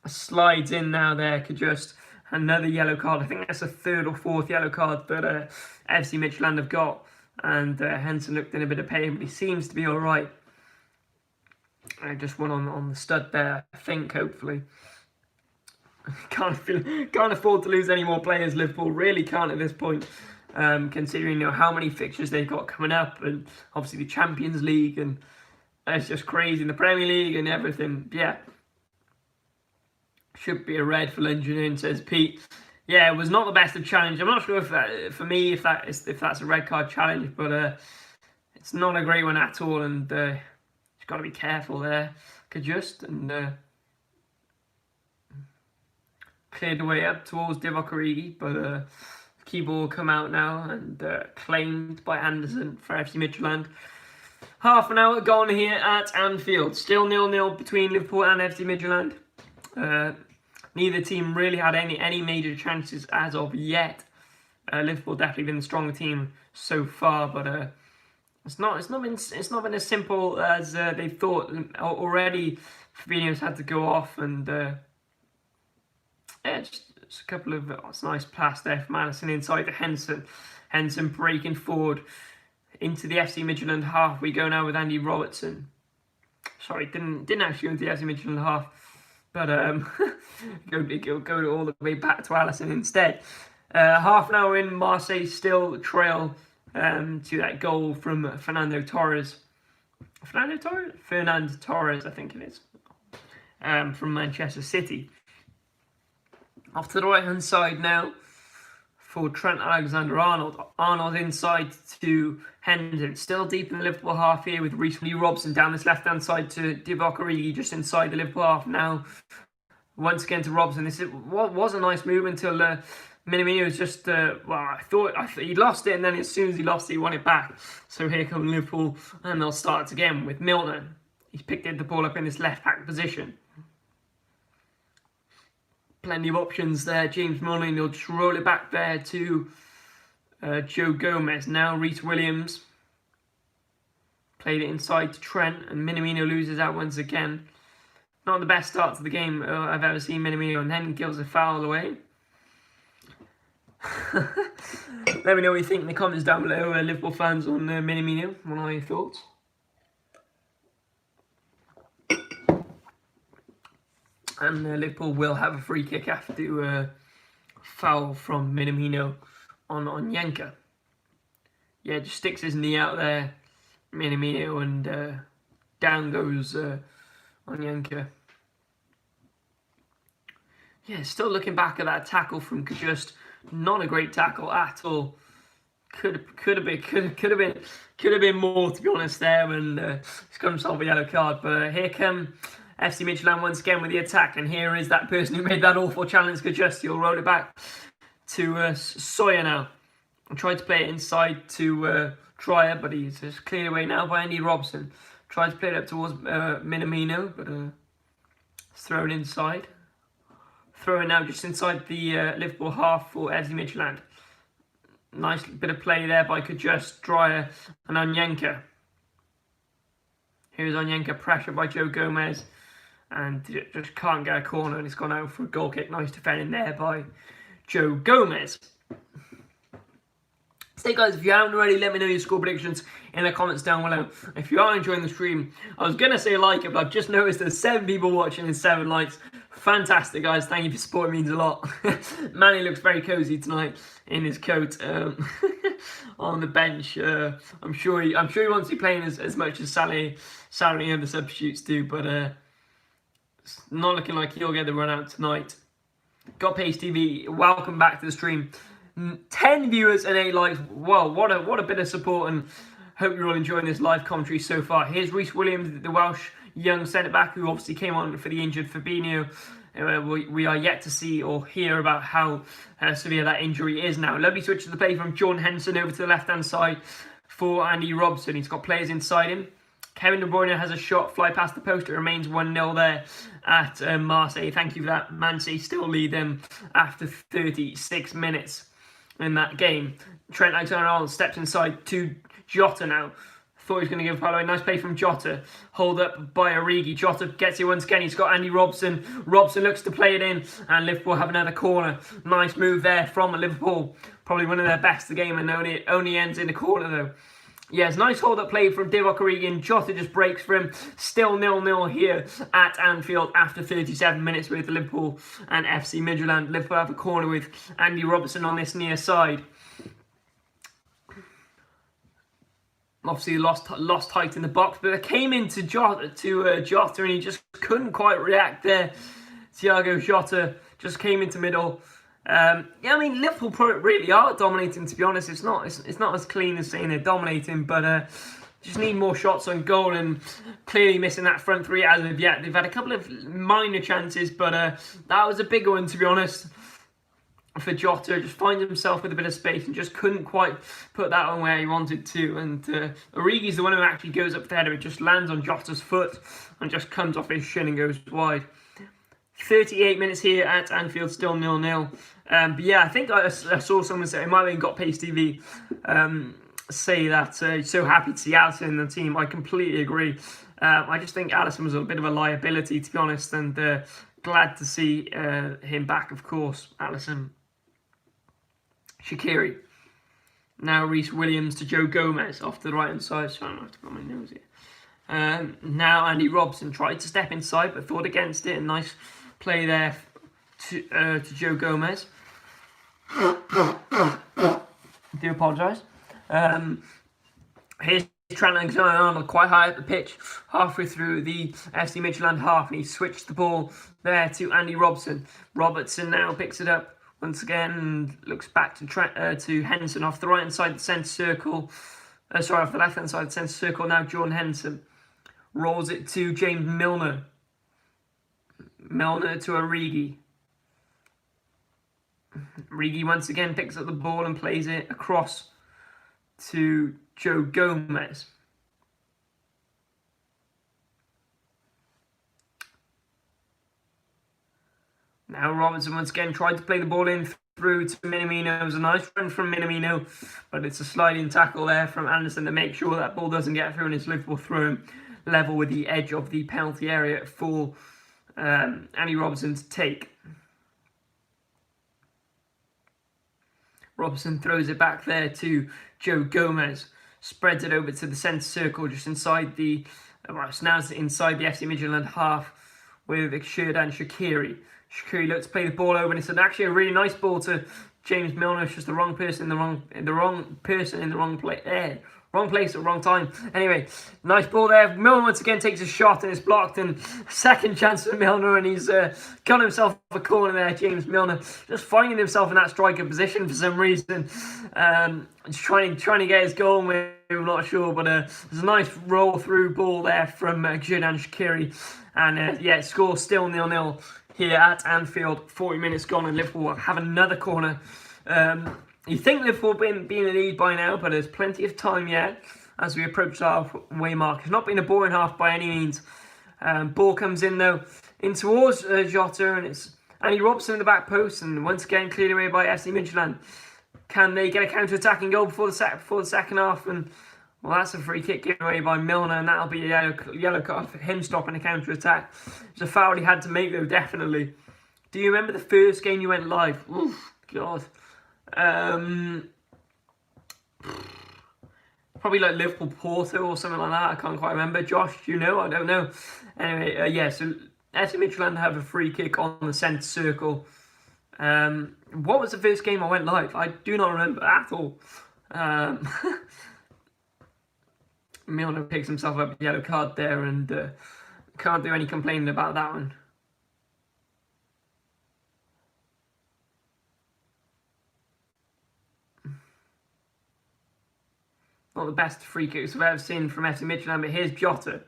S1: slides in now there. Just another yellow card. I think that's the 3rd or 4th yellow card that FC Midtjylland have got. And Henderson looked in a bit of pain, but he seems to be all right. Just one on the stud there, I think, hopefully. Can't afford to lose any more players. Liverpool really can't at this point, considering how many fixtures they've got coming up, and obviously the Champions League, and it's just crazy in the Premier League and everything. Yeah, should be a red for Lenjanin, says Pete. Yeah, it was not the best of challenge. I'm not sure if that, for me, if that's a red card challenge, but it's not a great one at all, and you've got to be careful there. And cleared the way up towards Divock Origi, but key ball come out now and claimed by Anderson for FC Midtjylland. Half an hour gone here at Anfield. Still 0-0 between Liverpool and FC Midtjylland. Neither team really had any major chances as of yet. Liverpool definitely been the stronger team so far, but
S2: It's not been as simple as they thought. Already Fabinho's had to go off, and yeah, just a couple of it's a nice pass there from Alisson inside to Henderson. Henderson breaking forward into the FC Midtjylland half. We go now with Andy Robertson. Sorry, didn't actually go into the FC Midtjylland half, but go all the way back to Alisson instead. Half an hour in, Marseille still trail to that goal from Fernando Torres, I think it is, from Manchester City. Off to the right hand side now for Trent Alexander-Arnold. Arnold inside to Henderson. Still deep in the Liverpool half here with Reece Robson down this left hand side to Divock Origi just inside the Liverpool half now. Once again to Robson. This was a nice move until Minamino was just, I thought he lost it, and then as soon as he lost it, he won it back. So here come Liverpool, and they'll start again with Milner. He's picked the ball up in this left back position. Plenty of options there. James Milner, and he'll just roll it back there to Joe Gomez. Now Reece Williams played it inside to Trent, and Minamino loses out once again. Not the best start to the game I've ever seen Minamino, and then gives a foul away. Let me know what you think in the comments down below, Liverpool fans, on Minamino. What are your thoughts? And Liverpool will have a free kick after foul from Minamino on Onyeka. Yeah, just sticks his knee out there, Minamino, and down goes Onyeka. Yeah, still looking back at that tackle from Kajust. Not a great tackle at all. Could have been more, to be honest, there, and he's got himself a yellow card. But here come FC Midtjylland once again with the attack, and here is that person who made that awful challenge. Kajust. He'll roll it back to Sawyer now. I tried to play it inside to Trier, but he's just cleared away now by Andy Robson. Tried to play it up towards Minamino, but it's thrown inside. Throwing now just inside the Liverpool half for FC Midtjylland. Nice bit of play there by Kajust, Dreyer and Onyeka. Here's Onyeka, pressure by Joe Gomez, and just can't get a corner, and it's gone out for a goal kick. Nice defending there by Joe Gomez. So guys, if you haven't already, let me know your score predictions in the comments down below. If you are enjoying the stream, I was going to say like it, but I've just noticed there's 7 people watching and 7 likes. Fantastic, guys. Thank you for support. It means a lot. Manny looks very cozy tonight in his coat on the bench. I'm sure he wants to be playing as much as Sally and the substitutes do, but it's not looking like he'll get the run out tonight. Got Pace TV. Welcome back to the stream. 10 viewers and 8 likes. Wow, what a bit of support, and hope you're all enjoying this live commentary so far. Here's Reece Williams, the Welsh young centre-back, who obviously came on for the injured Fabinho. We are yet to see or hear about how severe that injury is now. Lovely switch to the play from Jordan Henderson over to the left-hand side for Andy Robson. He's got players inside him. Kevin De Bruyne has a shot, fly past the post. It remains 1-0 there at Marseille. Thank you for that. Man City still lead them after 36 minutes in that game. Trent Alexander-Arnold steps inside to Jota now. Thought he was going to give a foul away. Nice play from Jota. Hold up by Origi. Jota gets it once again. He's got Andy Robson. Robson looks to play it in, and Liverpool have another corner. Nice move there from Liverpool. Probably one of their best of the game, and only ends in a corner though. Yes, nice hold-up play from Divock Origi, and Jota just breaks for him. Still 0-0 here at Anfield after 37 minutes with Liverpool and FC Midtjylland. Liverpool have a corner with Andy Robertson on this near side. Obviously lost height in the box, but it came into Jota, and he just couldn't quite react there. Thiago Jota just came into middle. Yeah, I mean, Liverpool really are dominating, to be honest. It's not as clean as saying they're dominating, but just need more shots on goal, and clearly missing that front three as of yet. They've had a couple of minor chances, but that was a bigger one, to be honest, for Jota. Just finds himself with a bit of space and just couldn't quite put that on where he wanted to. And Origi's the one who actually goes up the header. It just lands on Jota's foot and just comes off his shin and goes wide. 38 minutes here at Anfield, still 0-0. But yeah, I think I saw someone say, it might have even got Pace TV,
S1: say that he's so happy to see Alisson in the team. I completely agree. I just think Alisson was a bit of a liability, to be honest, and glad to see him back, of course. Alisson. Shaqiri. Now Reece Williams to Joe Gomez off to the right-hand side. Sorry, I have to put my nose here. Now Andy Robson tried to step inside, but thought against it. A nice play there to Joe Gomez. I do apologise. Here's Trent Alexander-Arnold quite high up the pitch, halfway through the FC Midtjylland half, and he switched the ball there to Andy Robson. Robertson now picks it up once again and looks back to Henderson off the right-hand side of the centre circle. Off the left-hand side of the centre circle. Now Jordan Henderson rolls it to James Milner. Milner to Origi. Origi once again picks up the ball and plays it across to Joe Gomez. Now Robertson once again tried to play the ball in through to Minamino. It was a nice run from Minamino, but it's a sliding tackle there from Anderson to make sure that ball doesn't get through, and it's Liverpool throw him level with the edge of the penalty area for Andy Robertson to take. Robertson throws it back there to Joe Gomez. Spreads it over to the centre circle, just inside the... so now it's inside the FC Midtjylland half with Xherdan Shaqiri. Shaqiri looks to play the ball over, and it's actually a really nice ball to James Milner. It's just the wrong person in the wrong place at the wrong time. Anyway, nice ball there. Milner once again takes a shot and it's blocked, and second chance for Milner, and he's got himself a corner there. James Milner just finding himself in that striker position for some reason. Just trying to get his goal, maybe, I'm not sure, but there's a nice roll through ball there from Xherdan Shaqiri, and score still 0-0 here at Anfield. 40 minutes gone, and Liverpool will have another corner. You think Liverpool be in the lead by now, but there's plenty of time yet as we approach the halfway mark. It's not been a boring half by any means. Ball comes in though, in towards Jota, and it's Andy Robson in the back post, and once again cleared away by FC Midtjylland. Can they get a counter-attacking goal before the second half? And well, that's a free kick given away by Milner, and that'll be a yellow card for him stopping a counter-attack. It's a foul he had to make though, definitely. Do you remember the first game you went live? Oof, God. Probably like Liverpool Porto or something like that. I can't quite remember. Josh, do you know? I don't know. Anyway, so FC Midtjylland have a free kick on the centre circle. What was the first game I went live? I do not remember at all. Milner picks himself up a yellow card there, and can't do any complaining about that one. Not the best free kicks I've ever seen from FC Midtjylland, but here's Jota.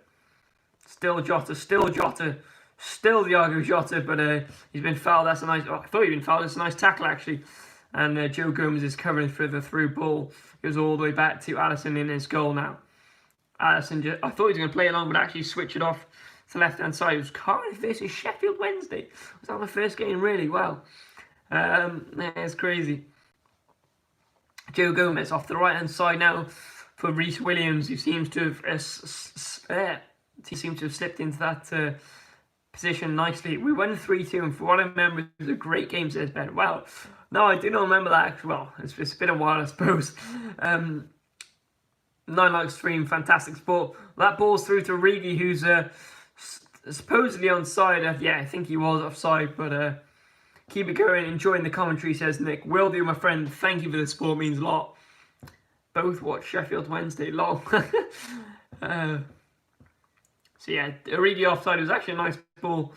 S1: Still Jota. Still Diogo Jota, but he's been fouled. That's a nice... I thought he'd been fouled. It's a nice tackle, actually. And Joe Gomez is covering for the through ball. Goes all the way back to Alisson in his goal now. Alisson, I thought he was going to play along, but actually switch it off to the left-hand side. It was Cardiff versus Sheffield Wednesday. Was that the first game? Really well. It's crazy. Joe Gomez off the right-hand side now for Reece Williams, who seems to have slipped into that position nicely. We won 3-2, and for what I remember, it was a great game, says Ben. Well, no, I do not remember that. Well, it's been a while, I suppose. 9 likes stream, fantastic sport. That ball's through to Origi, who's supposedly onside. I think he was offside, but keep it going, enjoying the commentary, says Nick. Will do, my friend. Thank you for the support, means a lot. Both watch Sheffield Wednesday, lol. Origi offside. It was actually a nice ball.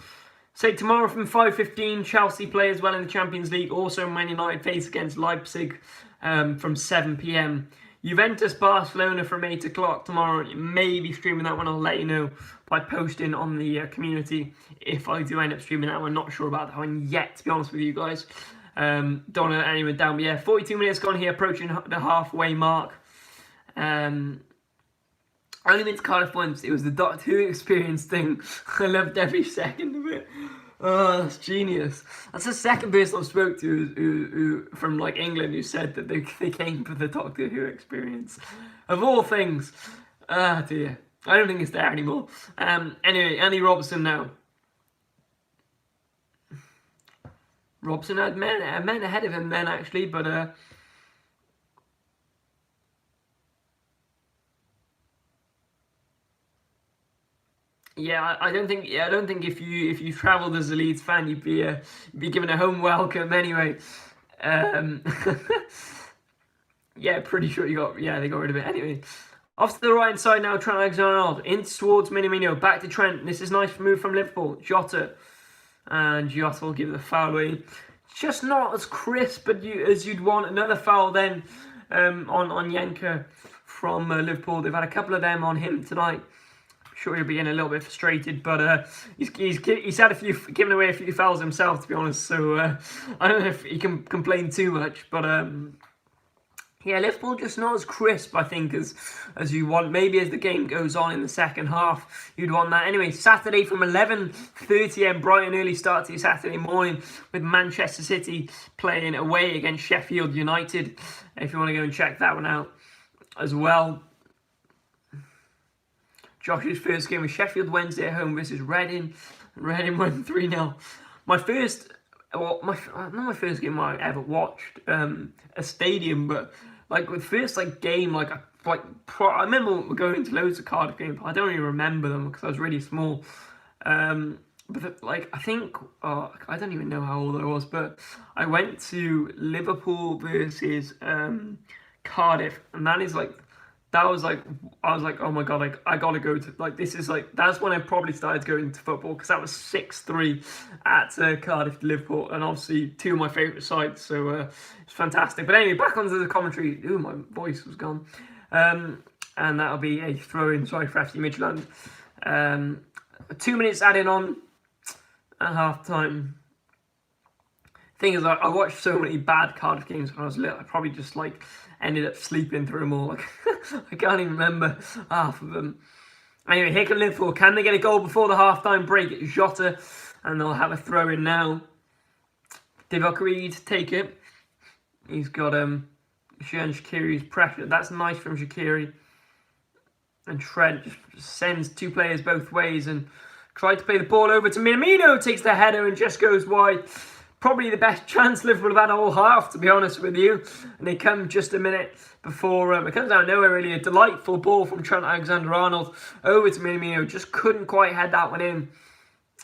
S1: Say tomorrow from 5:15, Chelsea play as well in the Champions League. Also, Man United face against Leipzig from 7 p.m. Juventus Barcelona from 8 o'clock tomorrow. Maybe streaming that one. I'll let you know by posting on the community if I do end up streaming that one. Not sure about that one yet, to be honest with you guys. Don't want to let anyone down. But 42 minutes gone here, approaching the halfway mark. I only been to Cardiff once. It was the Doctor Who experience thing. I loved every second of it. Oh, that's genius. That's the second person I've spoke to who from like England who said that they came for the Doctor Who experience. Of all things. Ah, dear. I don't think it's there anymore. Anyway, Andy Robertson now. Robson had men ahead of him then actually, but yeah, I don't think if you travelled as a Leeds fan, you'd be given a home welcome anyway. Yeah, pretty sure they got rid of it anyway. Off to the right hand side now, Trent Alexander-Arnold in towards Minamino, back to Trent. This is nice move from Liverpool. Jota, and Jota will give the foul away. Just not as crisp as you'd want. Another foul then on Yanker from Liverpool. They've had a couple of them on him tonight. Sure, he'll be getting a little bit frustrated, but he's had given away a few fouls himself, to be honest. So I don't know if he can complain too much, but yeah, Liverpool just not as crisp, I think, as you want. Maybe as the game goes on in the second half, you'd want that. Anyway, Saturday from 11:30 a.m. Brighton early start to your Saturday morning with Manchester City playing away against Sheffield United. If you want to go and check that one out as well. Josh's first game was Sheffield Wednesday at home versus Reading. Reading won 3-0. Not my first game I ever watched a stadium, but like the first game, I remember going to loads of Cardiff games, but I don't even remember them because I was really small. But I think I don't even know how old I was, but I went to Liverpool versus Cardiff, and I was like, oh my god, I gotta go to this is that's when I probably started going to football, because that was 6-3 at Cardiff to Liverpool, and obviously two of my favourite sides, so it's fantastic. But anyway, back onto the commentary. Ooh, my voice was gone. And that'll be a throw-in, for FC Midtjylland. 2 minutes adding on at half-time. Thing is, I watched so many bad Cardiff games when I was little. I probably just ended up sleeping through them all. I can't even remember half of them. Anyway, here come Liverpool. Can they get a goal before the half-time break? Jota, and they'll have a throw in now. Divock Reed take it. He's got Xherdan Shaqiri's pressure. That's nice from Shaqiri. And Trent just sends two players both ways and tried to play the ball over to Minamino. Takes the header and just goes wide. Probably the best chance Liverpool have had all half, to be honest with you. And they come just a minute before, it comes out of nowhere really. A delightful ball from Trent Alexander-Arnold over to Minamino. Just couldn't quite head that one in.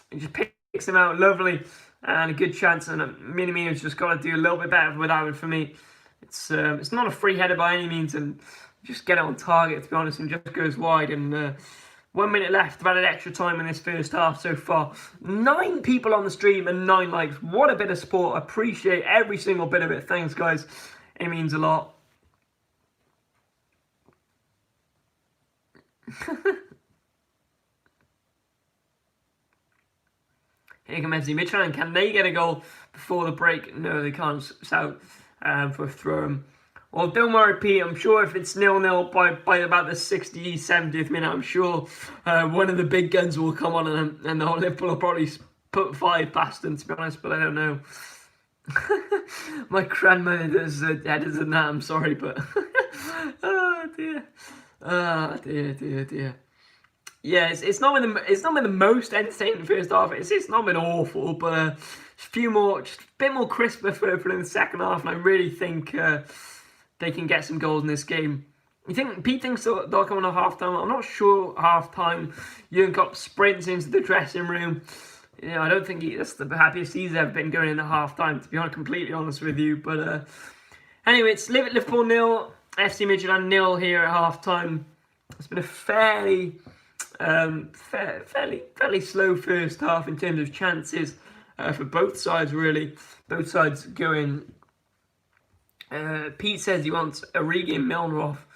S1: He just picks him out lovely. And a good chance. And Minamino's just got to do a little bit better with that one for me. It's not a free header by any means. And just get it on target, to be honest. And just goes wide. And 1 minute left, about an extra time in this first half so far. 9 people on the stream and 9 likes. What a bit of support. I appreciate every single bit of it. Thanks, guys. It means a lot. Here come FC Midtjylland. Can they get a goal before the break? No, they can't. So, for a throw. Well, don't worry, Pete. I'm sure if it's 0-0 by about the 60th, 70th minute, I'm sure one of the big guns will come on and the whole Liverpool will probably put 5 past them, to be honest, but I don't know. My grandmother does headers than that, I'm sorry, but... oh, dear. Oh, dear. Yeah, it's not been the most entertaining first half. It's not been awful, but just a bit more crisper for in the second half, and I really think... they can get some goals in this game. Pete thinks they'll come on at half-time? I'm not sure half-time. Jurgen Klopp sprints into the dressing room. I don't think that's the happiest he's ever been going in at half-time, to be completely honest with you. But anyway, it's Liverpool 0, FC Midtjylland 0 here at half-time. It's been a fairly slow first half in terms of chances for both sides, really. Both sides going... Pete says he wants Origi and Milner off.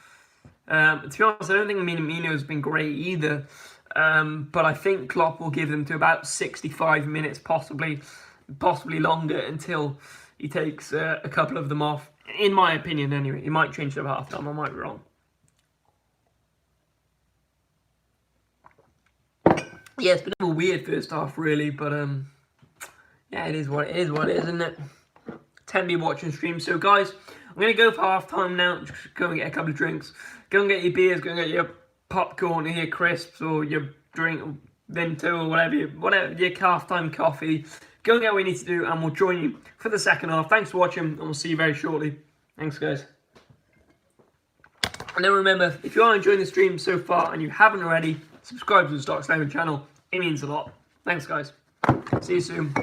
S1: To be honest, I don't think Minamino's been great either. But I think Klopp will give them to about 65 minutes, possibly longer, until he takes a couple of them off. In my opinion, anyway. He might change it at half-time. I might be wrong. yeah, it's been a weird first half, really, but yeah, it is what it is, isn't it? 10 people watching stream. So, guys, I'm going to go for half time now. Just go and get a couple of drinks. Go and get your beers, go and get your popcorn or your crisps or your drink, or Vento or whatever, your half time coffee. Go and get what you need to do, and we'll join you for the second half. Thanks for watching, and we'll see you very shortly. Thanks, guys. And then remember, if you are enjoying the stream so far and you haven't already, subscribe to the Starks Lemon channel. It means a lot. Thanks, guys. See you soon.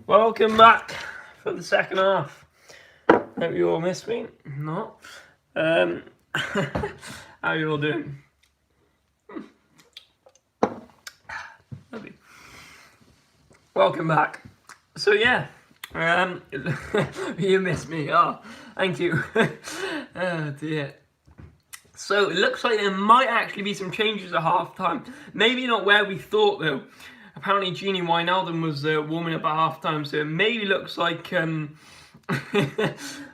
S1: Welcome back for the second half. Hope you all missed me. Not. How you all doing? Lovely. Welcome back. So yeah, you missed me. Oh, thank you. Oh dear. So it looks like there might actually be some changes at half time. Maybe not where we thought though. Apparently Genie Wijnaldum was warming up at half time, so it maybe looks like I'm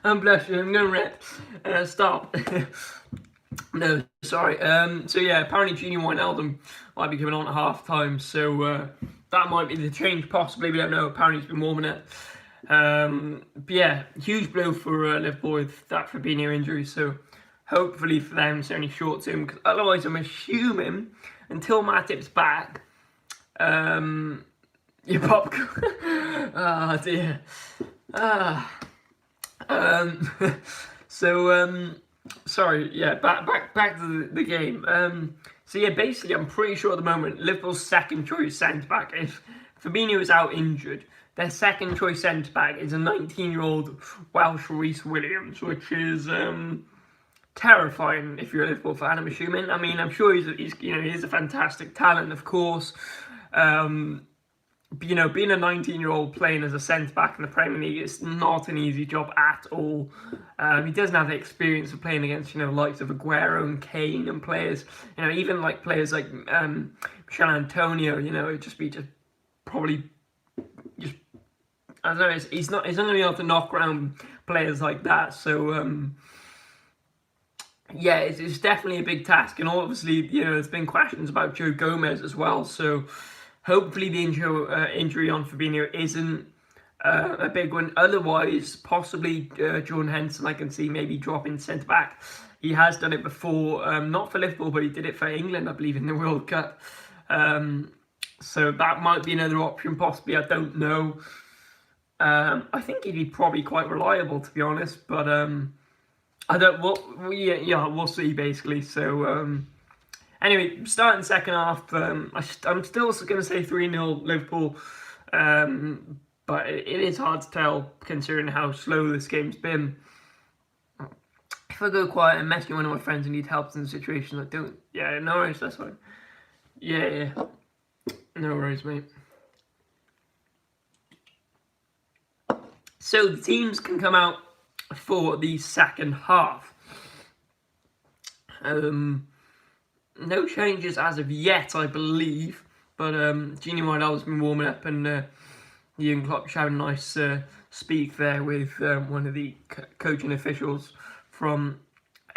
S1: bless you, I'm gonna rip. Stop. No, sorry. So yeah, apparently Genie Wijnaldum might be coming on at half time, so that might be the change possibly, we don't know. Apparently he's been warming up. But yeah, huge blow for Liverpool with that Fabinho injury, so hopefully for them it's only short term, because otherwise I'm assuming until Matip's back, your popcorn. Ah dear. Sorry, yeah, back to the game. So yeah, basically I'm pretty sure at the moment Liverpool's second choice centre back, if Fabinho is out injured, their second choice centre back is a 19-year-old Welsh Reece Williams, which is terrifying if you're a Liverpool fan, I'm assuming. I mean, I'm sure he's a fantastic talent, of course. But, you know, being a 19-year-old playing as a centre-back in the Premier League is not an easy job at all. He doesn't have the experience of playing against, likes of Aguero and Kane and players, even like players like Michel Antonio, it'd just probably I don't know, he's not going to be able to knock around players like that, so yeah, it's definitely a big task, and obviously, there's been questions about Joe Gomez as well, so hopefully the injury on Fabinho isn't a big one. Otherwise, possibly Jordan Henderson, I can see maybe dropping centre-back. He has done it before, not for Liverpool, but he did it for England, I believe, in the World Cup. So that might be another option, possibly, I don't know. I think he'd be probably quite reliable, to be honest, but I don't. We'll see basically. So anyway, starting second half, I'm still going to say 3-0 Liverpool, but it is hard to tell considering how slow this game's been. If I go quiet and message one of my friends who need help in the situation, I don't. Yeah, no worries, that's fine. Yeah, no worries, mate. So the teams can come out for the second half. No changes as of yet, I believe. But Genie Wijnaldum's been warming up, and Jurgen Klopp having a nice speak there with one of the coaching officials from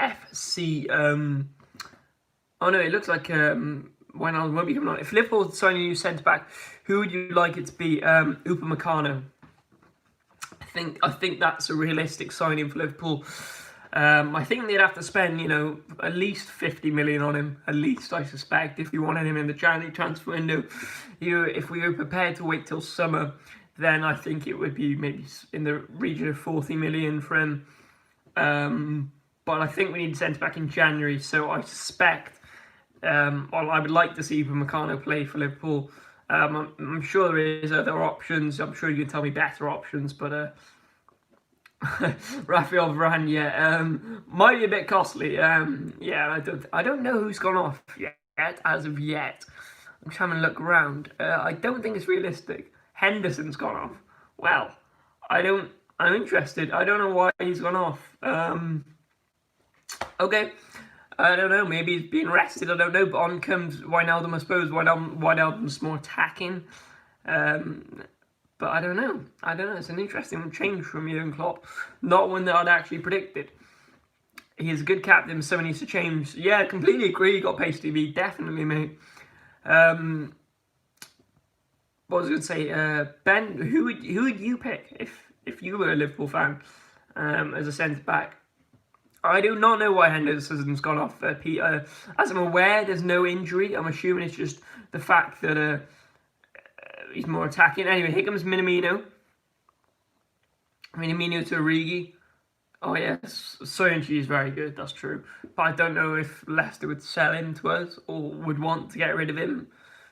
S1: FC. Oh no, it looks like Wijnaldum won't be coming on. If Liverpool sign a new centre back, who would you like it to be? Upamecano. I think that's a realistic signing for Liverpool. I think they'd have to spend, at least 50 million on him. At least, I suspect, if you wanted him in the January transfer window. If we were prepared to wait till summer, then I think it would be maybe in the region of 40 million for him. But I think we need centre back in January, so I suspect. I would like to see Upamecano play for Liverpool. I'm sure there is other options. I'm sure you can tell me better options, but Raphael Varane, might be a bit costly. Yeah, I don't know who's gone off yet as of yet. I'm just having a look around. I don't think it's realistic. Henderson's gone off. Well, I'm interested. I don't know why he's gone off. Okay. I don't know, maybe he's being rested, I don't know, but on comes Wijnaldum, I suppose. Wijnaldum's more attacking, but I don't know, it's an interesting change from Jurgen Klopp, not one that I'd actually predicted. He's a good captain, so he needs to change. Yeah, completely agree, he got pace TV, definitely, mate. What was I going to say, Ben, who would you pick if you were a Liverpool fan as a centre-back? I do not know why Henderson's gone off. As I'm aware, there's no injury. I'm assuming it's just the fact that he's more attacking. Anyway, here comes Minamino. Minamino to Origi. Oh yes, Soyuncu is very good, that's true. But I don't know if Leicester would sell him to us or would want to get rid of him.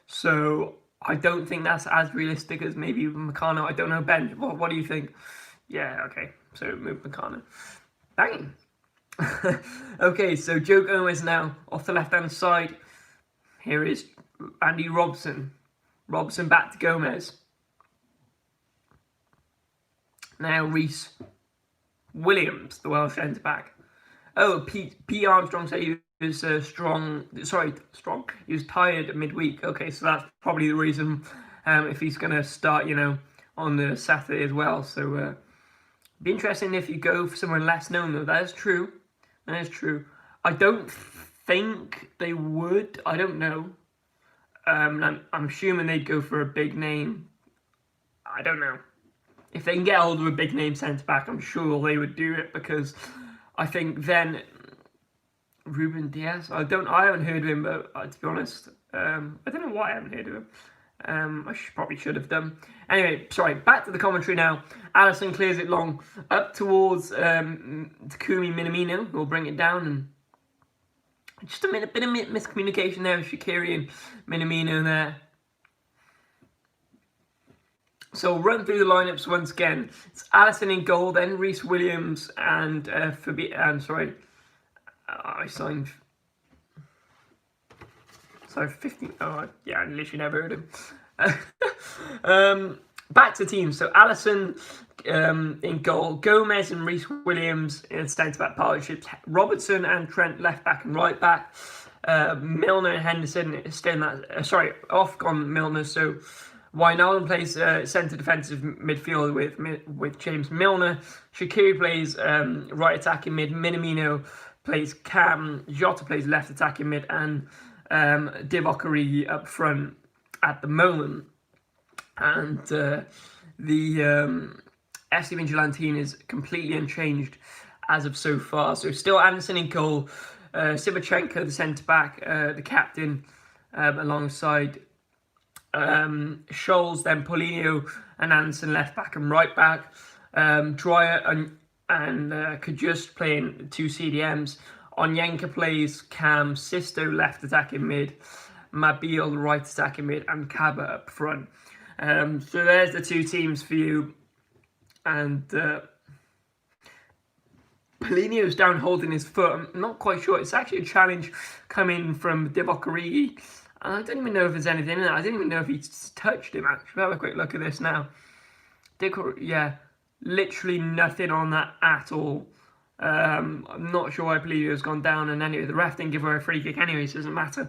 S1: So I don't think that's as realistic as maybe Meccano. I don't know, Ben. What do you think? Yeah, okay. So move Meccano. Bang. Okay, so Joe Gomez now off the left-hand side. Here is Andy Robson. Robson back to Gomez. Now Reece Williams, the Welsh centre-back. Oh, Pete Armstrong said he was strong. He was tired midweek. Okay, so that's probably the reason if he's going to start, on the Saturday as well. So be interesting if you go for someone less known, though. That is true. That is true. I don't think they would. I don't know. I'm assuming they'd go for a big name. I don't know. If they can get hold of a big name centre back, I'm sure they would do it, because I think then Ruben Diaz. I haven't heard of him, but to be honest, I don't know why I haven't heard of him. Probably should have done. Anyway, sorry. Back to the commentary now. Alisson clears it long up towards Takumi Minamino, who will bring it down, and just a bit of miscommunication there with Shaqiri and Minamino there. So run through the lineups once again. It's Alisson in goal, then Reece Williams and I signed. Sorry, 15. Oh, yeah, I literally never heard him. Back to teams. So Alisson in goal, Gomez and Reece Williams in centre-back partnerships, Robertson and Trent left back and right back, Milner and Henderson staying off gone Milner. So Wijnaldum plays centre defensive midfield with James Milner. Shaqiri plays right attacking mid. Minamino plays cam. Jota plays left attacking mid, and Divock Origi up front at the moment. And the FC Midtjylland team is completely unchanged as of so far. So still Anderson in goal, Sivachenko the centre back, the captain, alongside Scholes, then Paulinho and Anderson left back and right back. Dwyer and Kajust playing two CDMs. Onyenka plays cam, Sisto left attacking mid, Mabil right attacking mid, and Kaba up front. So there's the two teams for you. And Paulinho's down holding his foot. I'm not quite sure. It's actually a challenge coming from Divock Origi. I don't even know if there's anything in it. I didn't even know if he's touched him, actually. Have a quick look at this now. Yeah, literally nothing on that at all. I'm not sure why Paulinho's gone down. And anyway, the ref didn't give her a free kick anyway, so it doesn't matter.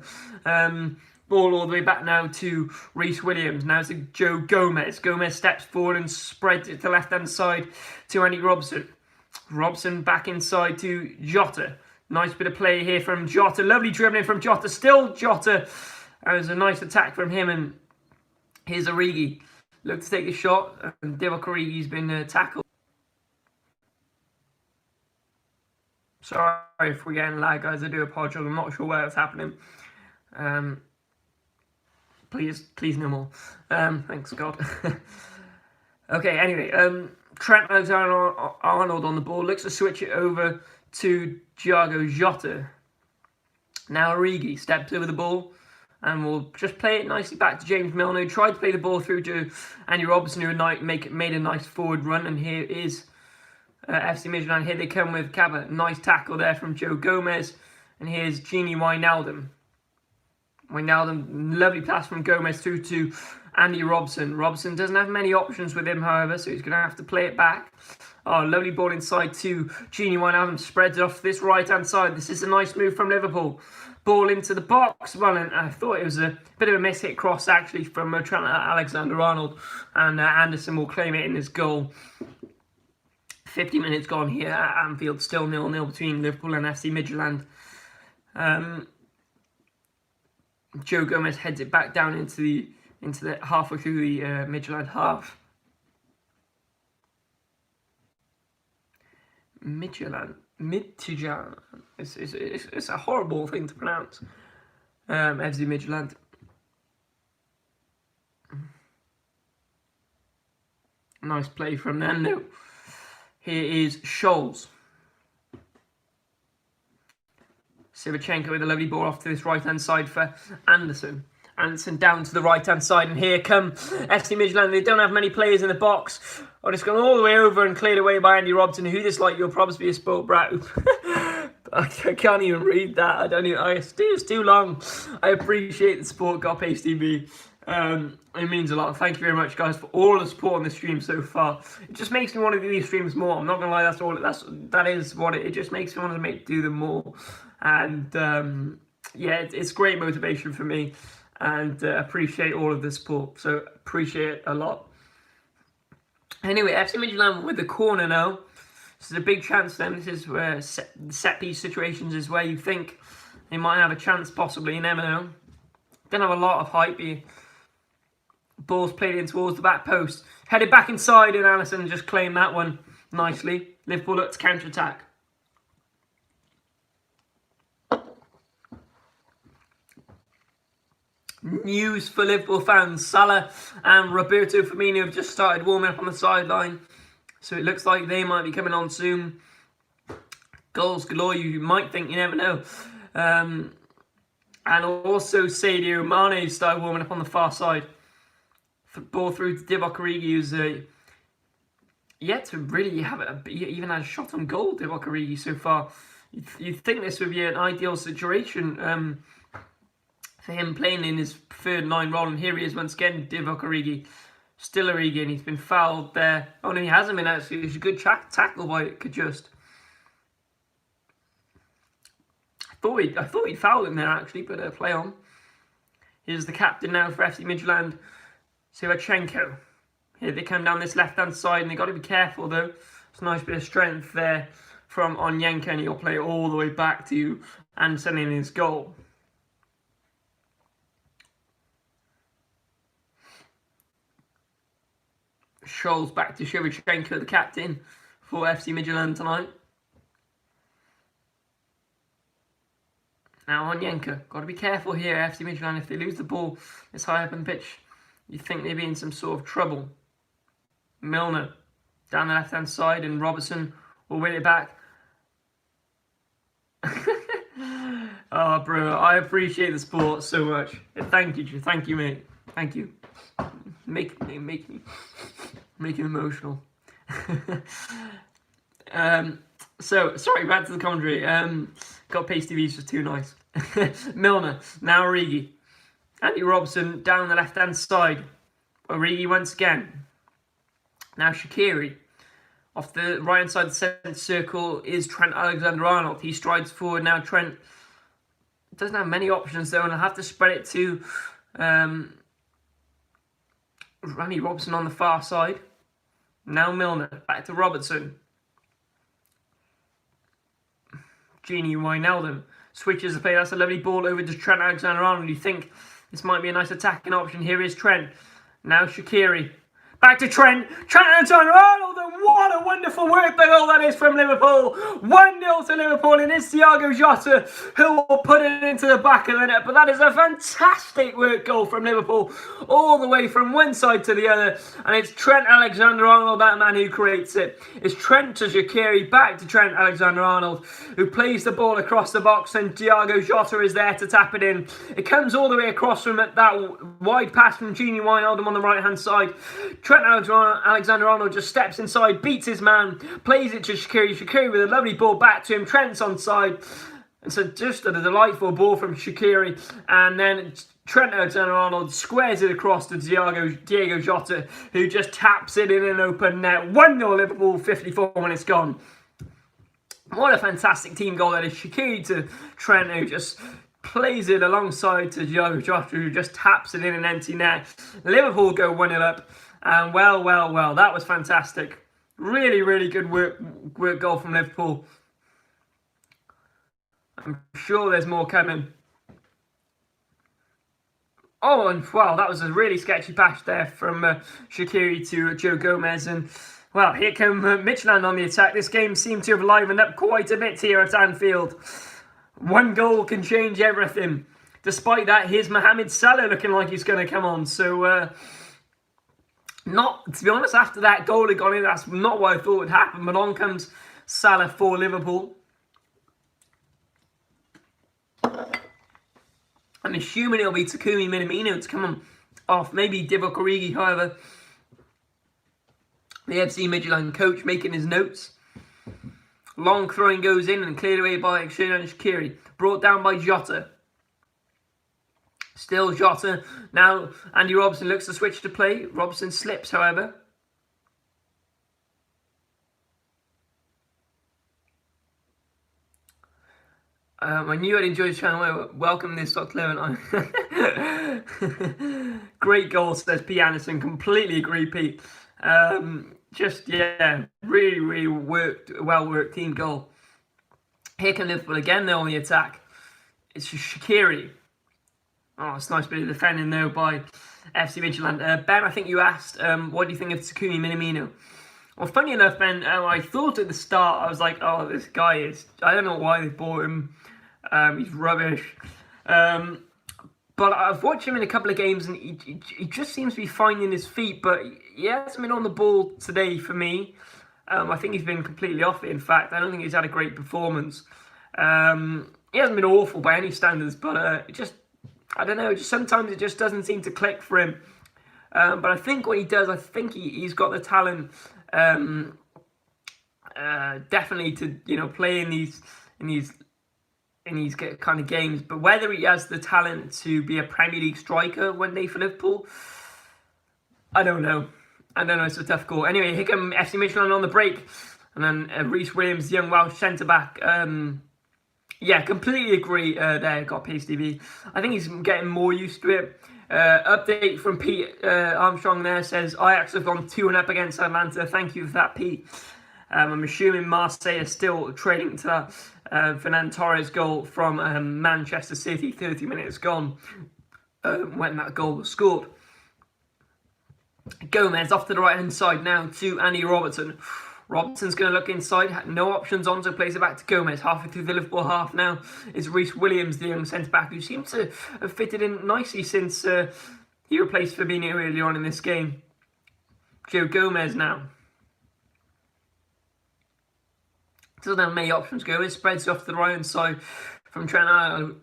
S1: Ball all the way back now to Reece Williams. Now it's Joe Gomez. Gomez steps forward and spreads it to the left-hand side to Andy Robson. Robson back inside to Jota. Nice bit of play here from Jota. Lovely dribbling from Jota. Still Jota. That was a nice attack from him. And here's Origi. Look to take a shot. And Divock Origi's been tackled. Sorry if we're getting lag, guys. I do apologise. I'm not sure where it's happening. Please no more. Thanks God. Okay, anyway, Trent Alexander-Arnold on the ball, looks to switch it over to Diogo Jota. Now Origi steps over the ball and will just play it nicely back to James Milner, who tried to play the ball through to Andy Robertson, who made a nice forward run. And here is FC Midtjylland. Here they come with Kaba. Nice tackle there from Joe Gomez. And here's Gini Wijnaldum. Lovely pass from Gomez through to Andy Robson. Robson doesn't have many options with him, however, so he's going to have to play it back. Oh, lovely ball inside to Gini Wijnaldum. Spreads it off this right-hand side. This is a nice move from Liverpool. Ball into the box. Well, and I thought it was a bit of a miss-hit cross, actually, from Trent Alexander-Arnold. And Anderson will claim it in his goal. 50 minutes gone here at Anfield. Still 0-0 between Liverpool and FC Midtjylland. Joe Gomez heads it back down into the halfway through the Midtjylland half. Midtjylland. It's a horrible thing to pronounce. FC Midtjylland. Nice play from them. No. Here is Scholes. Sivachenko with a lovely ball off to this right-hand side for Anderson. Anderson down to the right-hand side, and here come FC Midtjylland. They don't have many players in the box. Oh, it's gone all the way over and cleared away by Andy Robson, who this like you'll probably be a spoilt brat. I can't even read that. I don't even. It's too long. I appreciate the support, God Pasty TV. It means a lot. Thank you very much, guys, for all the support on the stream so far. It just makes me want to do these streams more. I'm not gonna lie. That is what it just makes me want to do them more. And yeah, it's great motivation for me. And appreciate all of the support. So appreciate it a lot. Anyway, FC Midtjylland with the corner now. This is a big chance then. This is where set piece situations is where you think they might have a chance, possibly. You never know. Don't have a lot of hype here. Ball's played in towards the back post. Headed back inside, and Alisson just claimed that one nicely. Liverpool look to counter-attack. News for Liverpool fans. Salah and Roberto Firmino have just started warming up on the sideline. So it looks like they might be coming on soon. Goals galore, you might think, you never know. And also Sadio Mane started warming up on the far side. Ball through to Divock Origi, who's yet to really have even had a shot on goal, Divock Origi, so far. You'd think this would be an ideal situation for him playing in his preferred 9 role, and here he is once again, Divock Origi. Still Origi, and he's been fouled there. Oh no, he hasn't been actually. It's a good tackle by Kajust. I thought he'd fouled him there actually, but play on. Here's the captain now for FC Midtjylland, Sivachenko. Here they come down this left-hand side, and they've got to be careful though. It's a nice bit of strength there from Onyenka, and he'll play it all the way back to Anderson in his goal. Scholes back to Sivachenko, the captain for FC Midtjylland tonight. Now Onyenka, got to be careful here, FC Midtjylland. If they lose the ball this high up in the pitch, you think they'd be in some sort of trouble. Milner down the left-hand side, and Robertson will win it back. Oh, bro, I appreciate the support so much. Thank you, mate. Thank you. Make me emotional. So sorry, back to the commentary. Got Pasty TV's just too nice. Milner, now Origi. Andy Robson down the left hand side. Origi once again. Now Shaqiri. Off the right hand side of the centre circle is Trent Alexander-Arnold. He strides forward now. Trent doesn't have many options though, and I'll have to spread it to Andy Robson on the far side. Now Milner, back to Robertson. Genie Wijnaldum switches the play. That's a lovely ball over to Trent Alexander-Arnold. You think this might be a nice attacking option. Here is Trent. Now Shaqiri. Back to Trent. Trent Alexander-Arnold, and what a wonderful work goal that is from Liverpool. 1-0 to Liverpool, and it's Thiago Jota who will put it into the back of the net. But that is a fantastic work goal from Liverpool, all the way from one side to the other. And it's Trent Alexander-Arnold, that man who creates it. It's Trent to Shaqiri, back to Trent Alexander-Arnold, who plays the ball across the box, and Thiago Jota is there to tap it in. It comes all the way across from that wide pass from Genie Wijnaldum on the right-hand side. Trent Alexander-Arnold just steps inside, beats his man, plays it to Shaqiri. Shaqiri with a lovely ball back to him. Trent's onside. And so just a delightful ball from Shaqiri. And then Trent Alexander-Arnold squares it across to Diego Jota, who just taps it in an open net. 1-0 Liverpool, 54 minutes gone. What a fantastic team goal that is. Shaqiri to Trent, who just plays it alongside to Diego Jota, who just taps it in an empty net. Liverpool go 1-0 up. And well, that was fantastic. Really, really good work goal from Liverpool. I'm sure there's more coming. Oh, and wow, that was a really sketchy pass there from Shaqiri to Joe Gomez. And well, here come Midtjylland on the attack. This game seemed to have livened up quite a bit here at Anfield. One goal can change everything. Despite that, here's Mohamed Salah looking like he's going to come on. So, to be honest, after that goal had gone in, that's not what I thought would happen. But on comes Salah for Liverpool. I'm assuming it'll be Takumi Minamino to come off. Maybe Divock Origi, however. The FC Midtjylland coach making his notes. Long throwing goes in and cleared away by Xherdan Shaqiri. Brought down by Jota. Still Jota. Now Andy Robertson looks to switch to play. Robertson slips, however. I knew I'd enjoy this channel. Welcome this Dr. Levin. Great goal, says P. Anderson. Completely agree, Pete. Just, yeah, really well-worked team goal. Here can Liverpool again, though, on the attack. It's Shaqiri. Oh, it's a nice bit of defending, though, by FC Midtjylland. Ben, I think you asked, what do you think of Takumi Minamino? Well, funny enough, Ben, I thought at the start, I was like, oh, this guy is... I don't know why they bought him. He's rubbish. But I've watched him in a couple of games, and he just seems to be finding his feet, but he hasn't been on the ball today for me. I think he's been completely off it, in fact. I don't think he's had a great performance. He hasn't been awful by any standards, but I don't know, just sometimes it just doesn't seem to click for him. But I think what he does, I think he's got the talent definitely to, you know, play in these kind of games, but whether he has the talent to be a Premier League striker one day for Liverpool, I don't know. It's a tough call. Anyway, here come FC Midtjylland on the break, and then Reece Williams, the young Welsh centre-back. Yeah, completely agree there, got PSTV. I think he's getting more used to it. Update from Pete Armstrong there says, Ajax have gone 2-1 up against Atlanta. Thank you for that, Pete. I'm assuming Marseille is still trading to that Fernand Torres goal from Manchester City, 30 minutes gone, when that goal was scored. Gomez off to the right-hand side now to Andy Robertson. Robertson's going to look inside, no options on, so plays it back to Gomez. Halfway through the Liverpool half now is Reece Williams, the young centre-back, who seems to have fitted in nicely since he replaced Fabinho earlier on in this game. Joe Gomez now. Doesn't have many options. Gomez spreads off to the right-hand side from Trent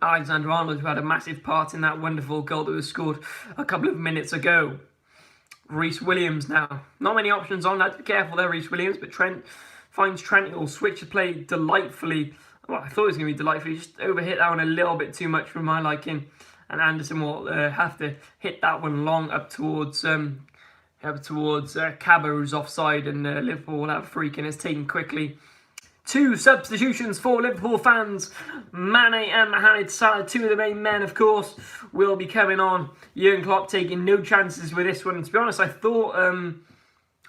S1: Alexander-Arnold, who had a massive part in that wonderful goal that was scored a couple of minutes ago. Reece Williams now. Not many options on. Have to be careful there, Reece Williams, but Trent finds Trent. He'll switch the play delightfully. Well, I thought it was going to be delightfully. Just overhit that one a little bit too much for my liking. And Anderson will have to hit that one long up towards Cabba, who's offside, and Liverpool will have a free kick. It's taken quickly. Two substitutions for Liverpool fans. Mane and Mohamed Salah, two of the main men, of course, will be coming on. Jurgen Klopp taking no chances with this one. And to be honest, I thought,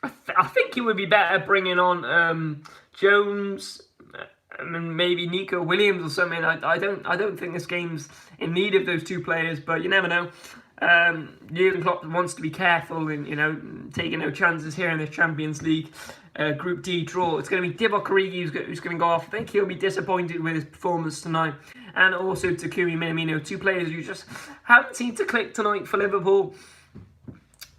S1: I think it would be better bringing on Jones and maybe Nico Williams or something. I don't think this game's in need of those two players, but you never know. Jurgen Klopp wants to be careful in, you know, taking no chances here in the Champions League Group D draw. It's going to be Divock Origi who's going to go off. I think he'll be disappointed with his performance tonight, and also Takumi Minamino, two players who just haven't seemed to click tonight for Liverpool.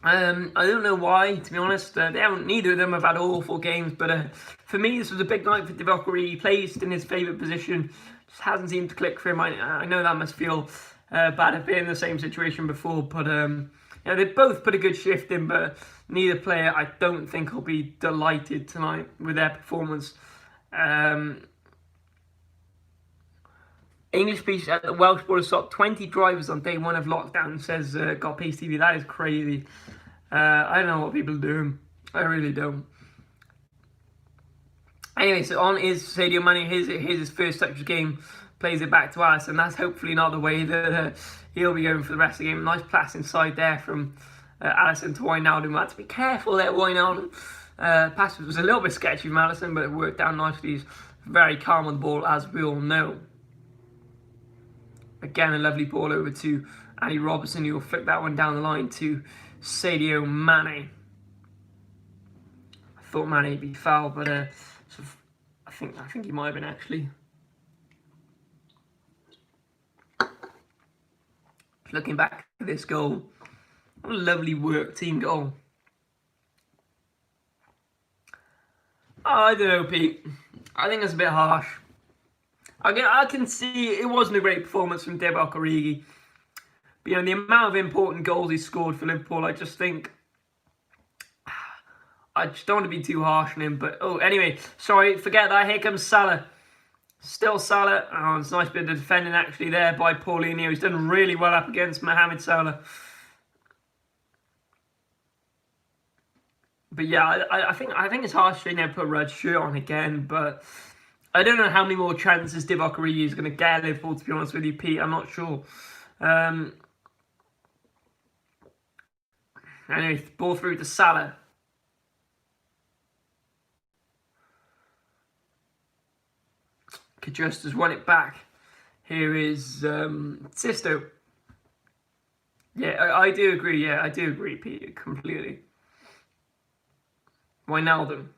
S1: I don't know why, to be honest. Neither of them have had awful games, but for me, this was a big night for Divock Origi. Placed in his favourite position, just hasn't seemed to click for him. I know that must feel bad at being in the same situation before, but you know, they both put a good shift in, but neither player, I don't think, will be delighted tonight with their performance. English speech at the Welsh border stopped 20 drivers on day one of lockdown, says Got Pace TV. That is crazy. I don't know what people are doing. I really don't. Anyway, so on is Sadio Mane. Here's his first touch of the game. Plays it back to Alisson. That's hopefully not the way that he'll be going for the rest of the game. Nice pass inside there from Alisson to Wijnaldum. Had to be careful there, Wijnaldum. Pass was a little bit sketchy from Alisson, but it worked out nicely. He's very calm on the ball, as we all know. Again, a lovely ball over to Andy Robertson, who will flick that one down the line to Sadio Mane. I thought Mane would be fouled, but I think he might have been actually. Looking back at this goal, what a lovely work team goal. Oh, I don't know, Pete. I think that's a bit harsh. I can see it wasn't a great performance from Divock Origi. But, you know, the amount of important goals he scored for Liverpool, I just think... I just don't want to be too harsh on him. But, oh, anyway, sorry, forget that. Here comes Salah. Still Salah. Oh, it's a nice bit of defending actually there by Paulinho. He's done really well up against Mohamed Salah. But yeah, I think it's harsh to put a red shirt on again. But I don't know how many more chances Divock Origi is going to get at Liverpool, to be honest with you, Pete. I'm not sure. Anyway, ball through to Salah. Could just as won it back. Here is Sisto. Yeah, I do agree. Yeah, I do agree, Peter, completely. Wijnaldum.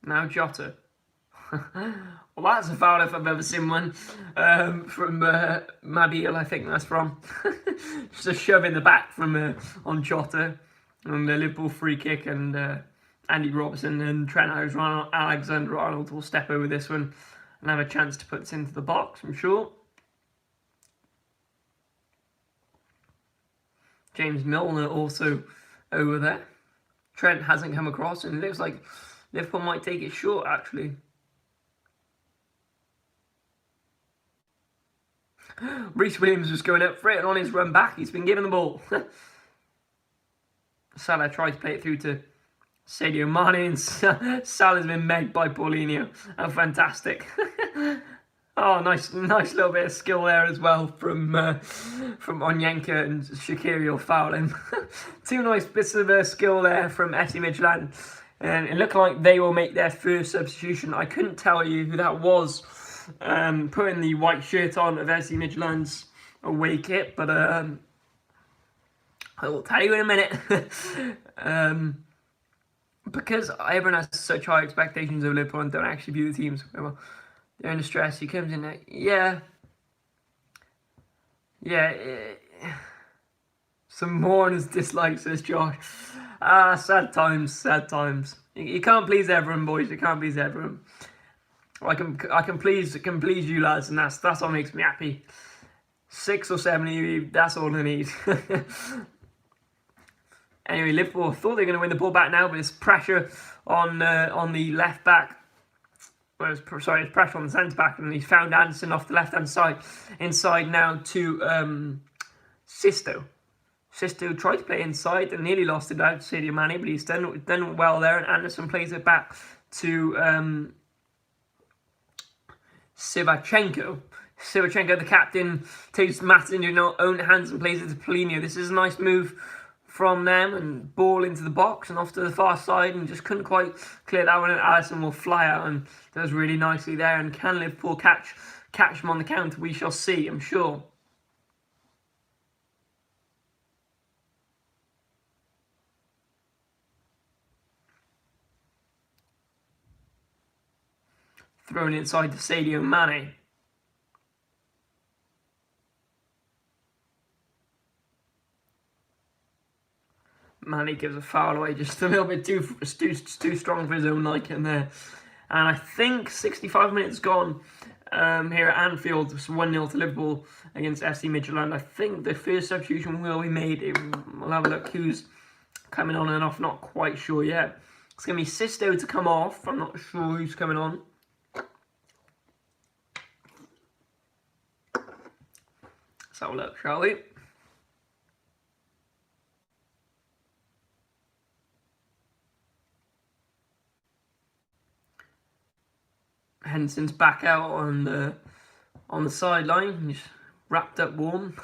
S1: Now Jota. Well, that's a foul if I've ever seen one. From Mabiel, I think that's from. Just a shove in the back from on Jota. On the Liverpool free kick, and Andy Robertson and Trent Alexander-Arnold will step over this one and have a chance to put this into the box, I'm sure. James Milner also over there. Trent hasn't come across, and it looks like Liverpool might take it short, actually. Reece Williams was going up for it, and on his run back, he's been given the ball. Salah tried to play it through to Sadio Mane, and Salah's been megged by Paulinho. How fantastic. Oh, nice little bit of skill there as well from Onyenka, and Shaqiri will foul him. Two nice bits of skill there from FC Midtjylland. And it looked like they will make their first substitution. I couldn't tell you who that was putting the white shirt on of FC Midtjylland's away kit, but I will tell you in a minute. Because everyone has such high expectations of Liverpool and don't actually view the teams. Well, they're under stress. He comes in there. Yeah. Some mourners dislikes this, Josh. Sad times. You can't please everyone, boys. You can't please everyone. I can please you lads, and that's what makes me happy. 6 or 7 of you, that's all I need. Anyway, Liverpool thought they were going to win the ball back now, but it's pressure on the left back. Well, it's pressure on the centre back, and he's found Anderson off the left hand side. Inside now to Sisto. Sisto tried to play inside and nearly lost it out to Sadio Mane, but he's done well there, and Anderson plays it back to Sivachenko. Sivachenko, the captain, takes matters into his own hands and plays it to Paulinho. This is a nice move from them, and ball into the box and off to the far side, and just couldn't quite clear that one, and Alisson will fly out and does really nicely there. And can Liverpool catch him on the counter? We shall see, I'm sure. Thrown inside to Sadio Mane. Mane gives a foul away, just a little bit too strong for his own liking there. And I think 65 minutes gone here at Anfield. It's 1-0 to Liverpool against FC Midtjylland. I think the first substitution will be made. We'll have a look who's coming on and off. Not quite sure yet. It's going to be Sisto to come off. I'm not sure who's coming on. Let's have a look, shall we? Henderson's back out on the sideline. He's wrapped up warm.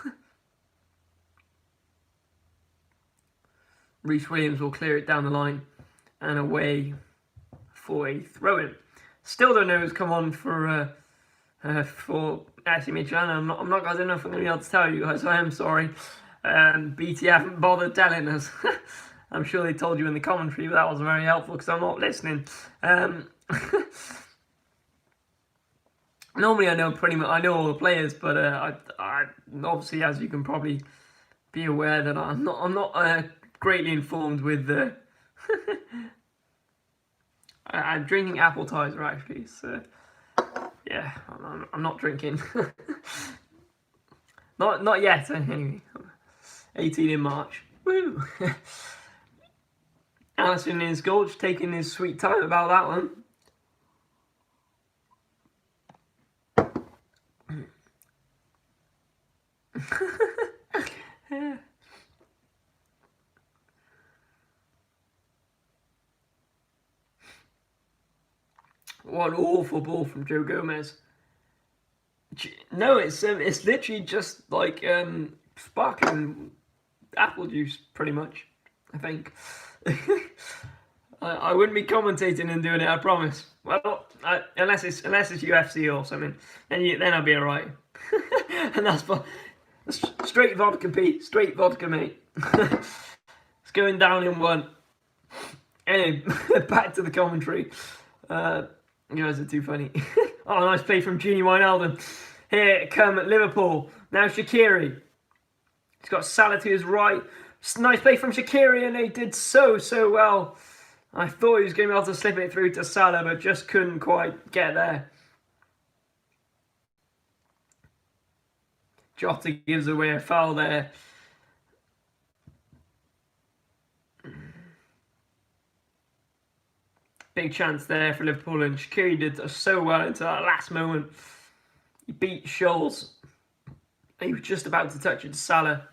S1: Reece Williams will clear it down the line and away for a throw-in. Still don't know who's come on for FC Midtjylland. I don't know if I'm going to be able to tell you guys. I am sorry. BT haven't bothered telling us. I'm sure they told you in the commentary, but that wasn't very helpful because I'm not listening. Normally, I know all the players, but I obviously, as you can probably be aware, that I'm not greatly informed with the. I'm drinking appetizer actually, so yeah, I'm not drinking. Not yet, anyway. 18 in March. Woo! Alisson in his goal, just taking his sweet time about that one. Yeah. What an awful ball from Joe Gomez. No, it's literally just like sparkling apple juice, pretty much. I think. I wouldn't be commentating and doing it. I promise. Well, unless it's UFC or something, then I'll be alright. And that's straight vodka, Pete. Straight vodka, mate. It's going down in one. Anyway, back to the commentary. You guys are too funny. Oh, nice play from Gini Wijnaldum. Here come Liverpool. Now Shaqiri. He's got Salah to his right. Nice play from Shaqiri, and they did so well. I thought he was going to be able to slip it through to Salah, but just couldn't quite get there. Jota gives away a foul there. Big chance there for Liverpool, and Shaqiri did so well until that last moment. He beat Scholes. He was just about to touch it to Salah.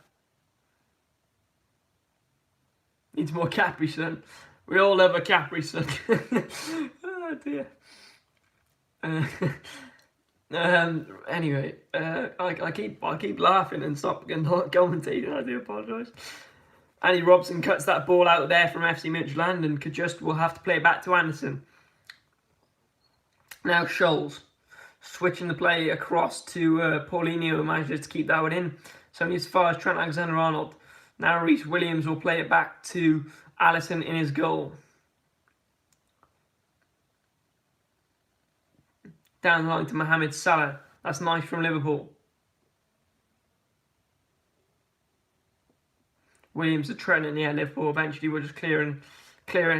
S1: Needs more Capri Sun. We all love a Capri Sun. Oh dear. Anyway, I keep laughing and stop and not commentating. I do apologise. Andy Robson cuts that ball out there from FC Midtjylland, and Kajust will have to play it back to Anderson. Now Scholes switching the play across to Paulinho, who manages to keep that one in. So only as far as Trent Alexander-Arnold. Now Reece Williams will play it back to Alisson in his goal. Down the line to Mohamed Salah. That's nice from Liverpool. Williams to Trent, and yeah, Liverpool eventually will just clear and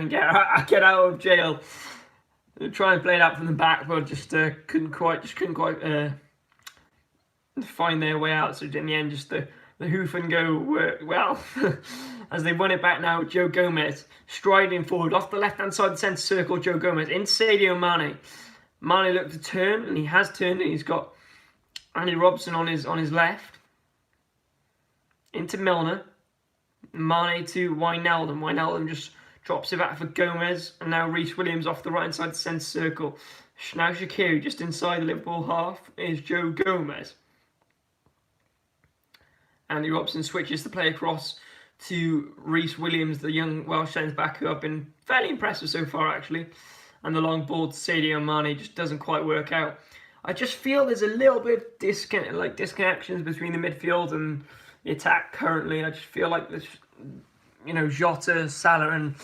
S1: get out of jail. They'll try and play it out from the back, but just couldn't quite find their way out. So in the end, just the hoof and go worked well. As they won it back now, Joe Gomez striding forward off the left-hand side of the centre circle. Joe Gomez into Sadio Mane. Mane looked to turn, and he has turned, and he's got Andy Robson on his left. Into Milner. Mane to Wijnaldum. Wijnaldum just drops it back for Gomez, and now Reece Williams off the right side of the centre circle. Now Shaqiri just inside the Liverpool half is Joe Gomez. Andy Robson switches the play across to Reece Williams, the young Welsh centre-back who I've been fairly impressed with so far, actually. And the long ball to Sadio Mane just doesn't quite work out. I just feel there's a little bit of disconnections between the midfield and the attack currently. I just feel like there's, Jota, Salah, and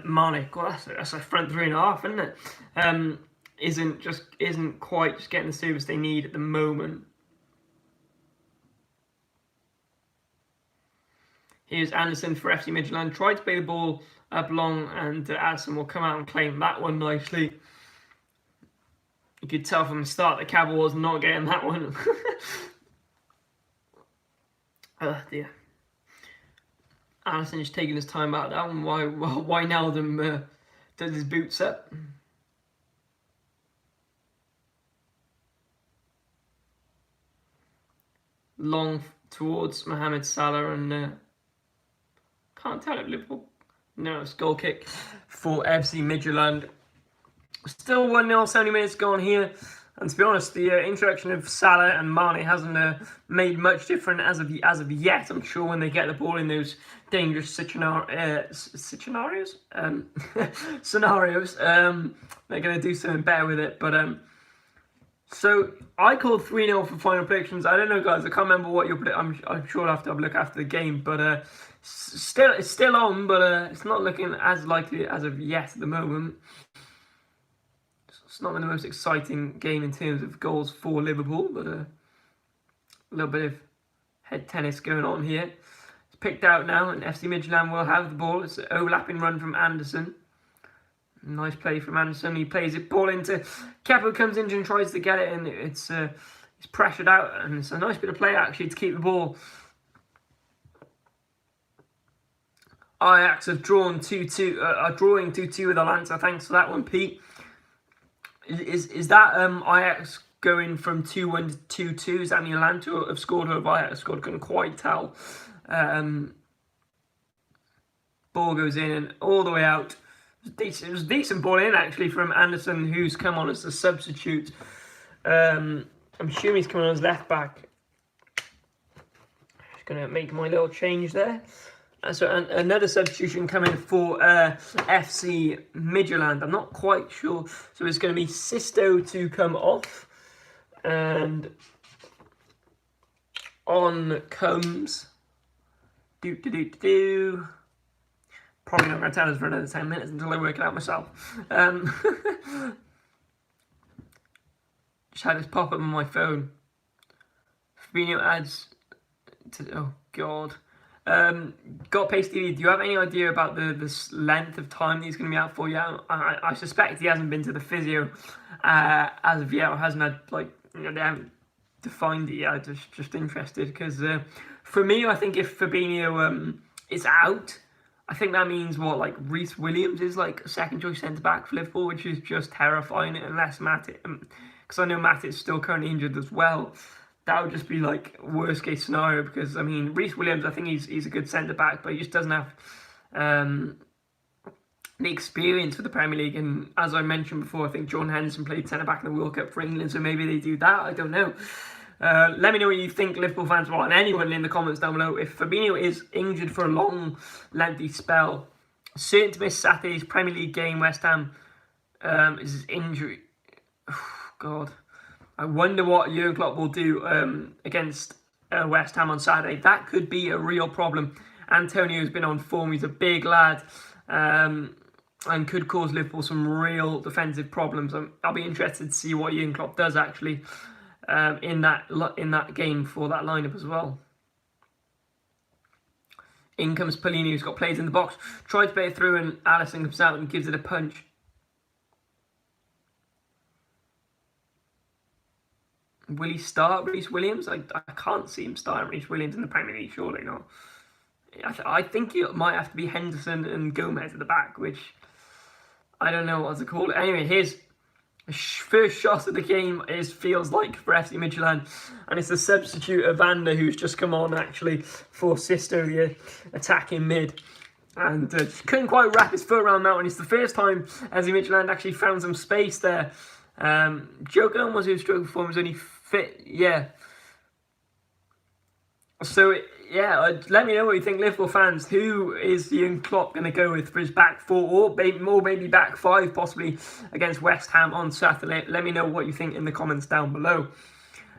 S1: Mane. God, that's a front 3.5, isn't it? Isn't quite just getting the service they need at the moment. Here's Anderson for FC Midtjylland. Tried to play the ball up long, and Alisson will come out and claim that one nicely. You could tell from the start that Cavill was not getting that one. Oh dear. Alisson just taking his time out of that one. While Wijnaldum does his boots up. Long towards Mohamed Salah, and can't tell if Liverpool. No, it's goal kick for FC Midtjylland. Still 1-0, 70 minutes gone here. And to be honest, the introduction of Salah and Mane hasn't made much difference as of yet. I'm sure when they get the ball in those dangerous scenarios, they're going to do something better with it. But so I called 3-0 for final predictions. I don't know, guys. I can't remember what your prediction. I'm sure I'll have to have a look after the game. But it's still on, but it's not looking as likely as of yet at the moment. It's not the most exciting game in terms of goals for Liverpool, but a little bit of head tennis going on here. It's picked out now, and FC Midtjylland will have the ball. It's an overlapping run from Anderson. Nice play from Anderson. He plays it ball into Capo, comes in and tries to get it, and it's He's pressured out, and it's a nice bit of play actually to keep the ball. Ajax have drawn 2-2, are drawing 2-2 with Atalanta. Thanks for that one, Pete. Is that Ajax going from 2-1 to 2-2? Is that mean Atalanta have scored or have Ajax scored? Couldn't quite tell. Ball goes in and all the way out. It was a decent ball in actually from Anderson, who's come on as a substitute. I'm assuming he's coming on as left back. Just going to make my little change there. So another substitution coming for FC Midtjylland. I'm not quite sure. So it's going to be Sisto to come off. And on comes... Probably not going to tell us for another 10 minutes until I work it out myself. Just had this pop up on my phone. Fabinho adds to... Oh, God. Got Pace TV, do you have any idea about the length of time that he's going to be out for? Yeah, I suspect he hasn't been to the physio as of yet, or hasn't had, like, they haven't defined it yet. Just interested, because for me, I think if Fabinho is out, I think that means what, like, Reece Williams is like a second choice centre back for Liverpool, which is just terrifying, unless Matic, because I know Matic's still currently injured as well. That would just be like worst case scenario, because I mean Reece Williams, I think he's a good centre back, but he just doesn't have the experience for the Premier League. And as I mentioned before, I think John Henderson played centre back in the World Cup for England, so maybe they do that. I don't know. Let me know what you think, Liverpool fans, and anyone in the comments down below. If Fabinho is injured for a long, lengthy spell, certain to miss Saturday's Premier League game, West Ham is his injury. Oh, God. I wonder what Jurgen Klopp will do against West Ham on Saturday. That could be a real problem. Antonio's been on form. He's a big lad and could cause Liverpool some real defensive problems. I'll be interested to see what Jurgen Klopp does actually in that game for that lineup as well. In comes Polini, who's got players in the box. Tried to play it through, and Alisson comes out and gives it a punch. Will he start Reece Williams? I can't see him starting Reece Williams in the Premier League, surely not. I think it might have to be Henderson and Gomez at the back, which I don't know what to call it. Anyway, his first shot of the game feels like for FC Midtjylland, and it's the substitute Evander who's just come on actually for Sisto, the attacking mid. And just couldn't quite wrap his foot around that one. It's the first time FC Midtjylland actually found some space there. Joe was who struggled for him, was only fit, yeah. So, yeah, let me know what you think, Liverpool fans. Who is Jurgen Klopp going to go with for his back four, or maybe back five, possibly, against West Ham on Saturday? Let me know what you think in the comments down below.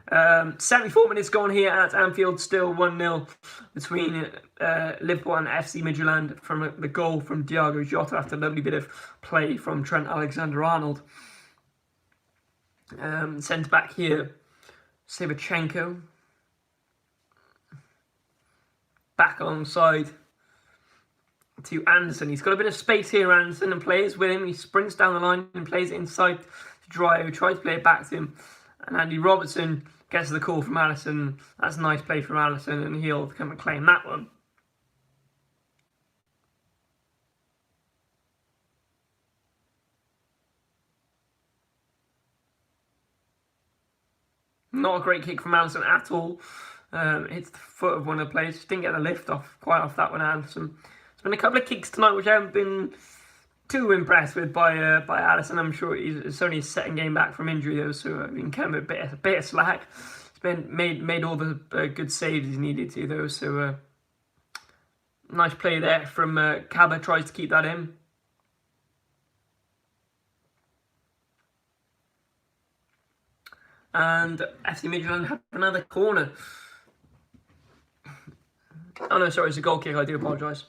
S1: 74 minutes gone here at Anfield, still 1-0 between Liverpool and FC Midtjylland from the goal from Diogo Jota after a lovely bit of play from Trent Alexander-Arnold. Centre back here, Shevchenko. Back alongside to Anderson. He's got a bit of space here, Anderson, and plays with him. He sprints down the line and plays it inside to Dry, who tries to play it back to him. And Andy Robertson gets the call from Alisson. That's a nice play from Alisson, and he'll come and claim that one. Not a great kick from Alisson at all. Hits the foot of one of the players. Didn't get the lift quite off that one, Alisson. There's been a couple of kicks tonight which I haven't been too impressed with by Alisson. I'm sure it's only his second game back from injury though, so he can come a bit of slack. He's been made all the good saves he's needed to though. So nice play there from Kaba. Tries to keep that in. And FC Midtjylland have another corner. Oh no, sorry, it's a goal kick. I do apologise.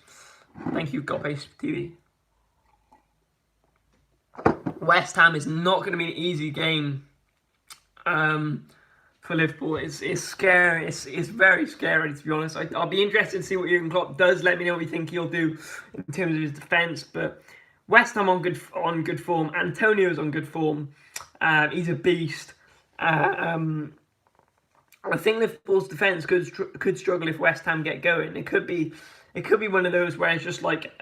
S1: Thank you, Pace TV. West Ham is not going to be an easy game for Liverpool. It's scary. It's very scary, to be honest. I'll be interested to see what Jurgen Klopp does. Let me know what you think he'll do in terms of his defence. But West Ham on good form. Antonio's on good form. He's a beast. I think Liverpool's defence could struggle if West Ham get going. It could be one of those where it's just like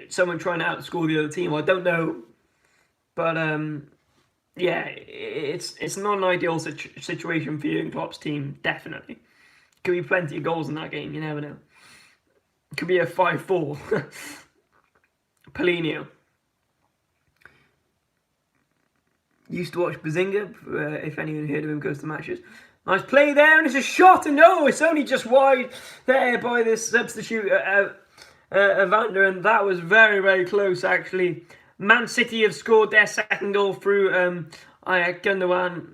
S1: someone trying to outscore the other team. I don't know, but yeah, it's not an ideal situation for Jurgen Klopp's team. Definitely, could be plenty of goals in that game. You never know. It could be a 5-4. Paulinho. Used to watch Bazinga. If anyone heard of him, goes to matches. Nice play there, and it's a shot, and no, it's only just wide there by this substitute, Evander, and that was very, very close, actually. Man City have scored their second goal through Gundogan.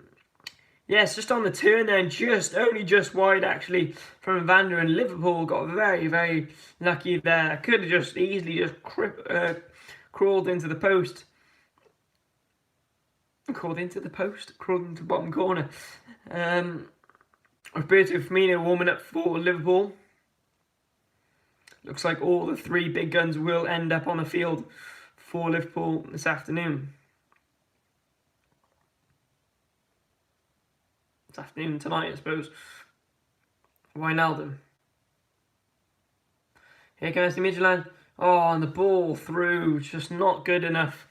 S1: Yes, just on the turn there, and only just wide, actually, from Evander, and Liverpool got very, very lucky there. Could have just easily crawled into the post. Crawled into the bottom corner. Roberto Firmino warming up for Liverpool. Looks like all the three big guns will end up on the field for Liverpool this afternoon. This afternoon, tonight, I suppose. Wijnaldum. Here comes FC Midtjylland. Oh, and the ball through. Just not good enough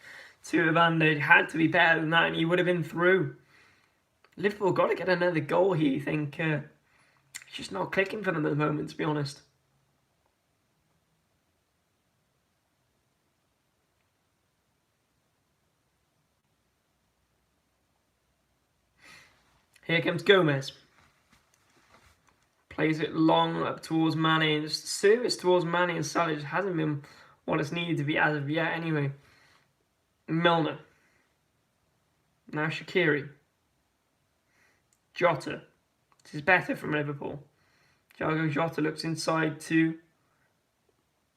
S1: to Evander. It had to be better than that, and he would have been through. Liverpool got to get another goal here, you think. It's just not clicking for them at the moment, to be honest. Here comes Gomez. Plays it long up towards Mane. And just the service towards Mane and Salah just hasn't been what it's needed to be as of yet, anyway. Milner. Now Shaqiri. Jota. This is better from Liverpool. Thiago Jota looks inside to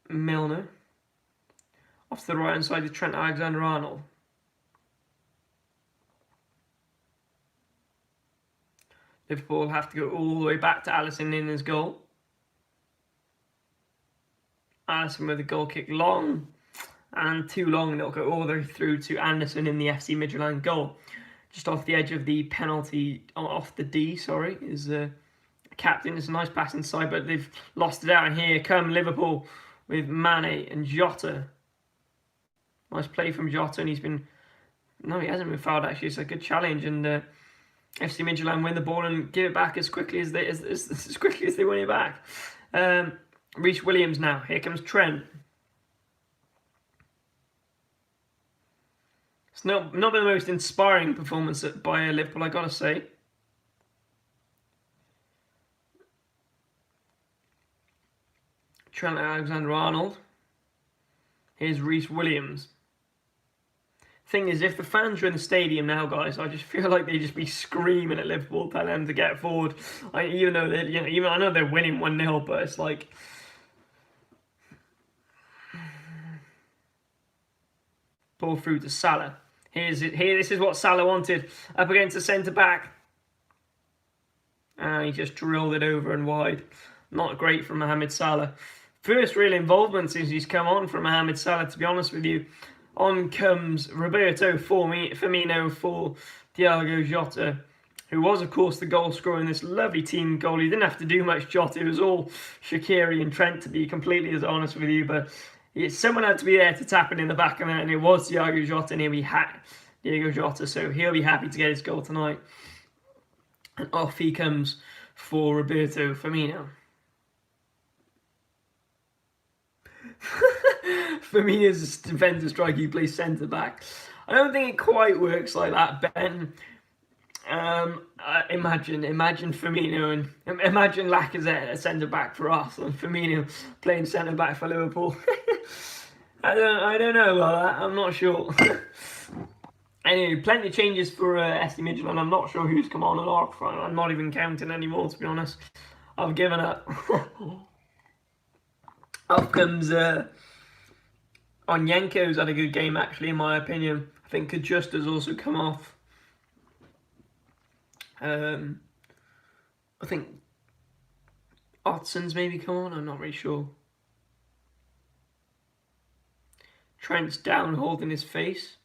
S1: Milner. Off to the right hand side to Trent Alexander-Arnold. Liverpool have to go all the way back to Alisson in his goal. Alisson with a goal kick long and too long. They'll go all the way through to Anderson in the FC Midtjylland goal. Just off the edge of the penalty, off the D, sorry, is the captain. It's a nice pass inside, but they've lost it out. And here come Liverpool with Mane and Jota. Nice play from Jota, and he hasn't been fouled, actually. It's a good challenge, and FC Midtjylland win the ball and give it back as quickly as they win it back. Reece Williams now. Here comes Trent. It's not been the most inspiring performance by Liverpool, I gotta say. Trent Alexander-Arnold. Here's Reece Williams. Thing is, if the fans are in the stadium now, guys, I just feel like they just be screaming at Liverpool, telling them to get forward. Even though I know they're winning 1-0, but it's like. Ball through to Salah. This is what Salah wanted. Up against the centre-back. And he just drilled it over and wide. Not great from Mohamed Salah. First real involvement since he's come on from Mohamed Salah, to be honest with you. On comes Roberto Firmino for Thiago Jota, who was, of course, the goal scorer in this lovely team goal. He didn't have to do much, Jota. It was all Shaqiri and Trent, to be completely as honest with you, but someone had to be there to tap it in the back of that, and it was Thiago Jota, and here we had Thiago Jota, so he'll be happy to get his goal tonight. And off he comes for Roberto Firmino. Firmino's a defensive striker, he plays centre-back. I don't think it quite works like that, Ben. Imagine Firmino and imagine Lacazette at centre-back for us and Firmino playing centre-back for Liverpool. I don't know about that. I'm not sure. Anyway, plenty of changes for FC Midtjylland. I'm not sure who's come on and off. I'm not even counting anymore, to be honest. I've given up. Off comes Onyenko's had a good game, actually, in my opinion. I think Kajusta's also come off. I think Otson's maybe come on. I'm not really sure. Trent's down holding his face.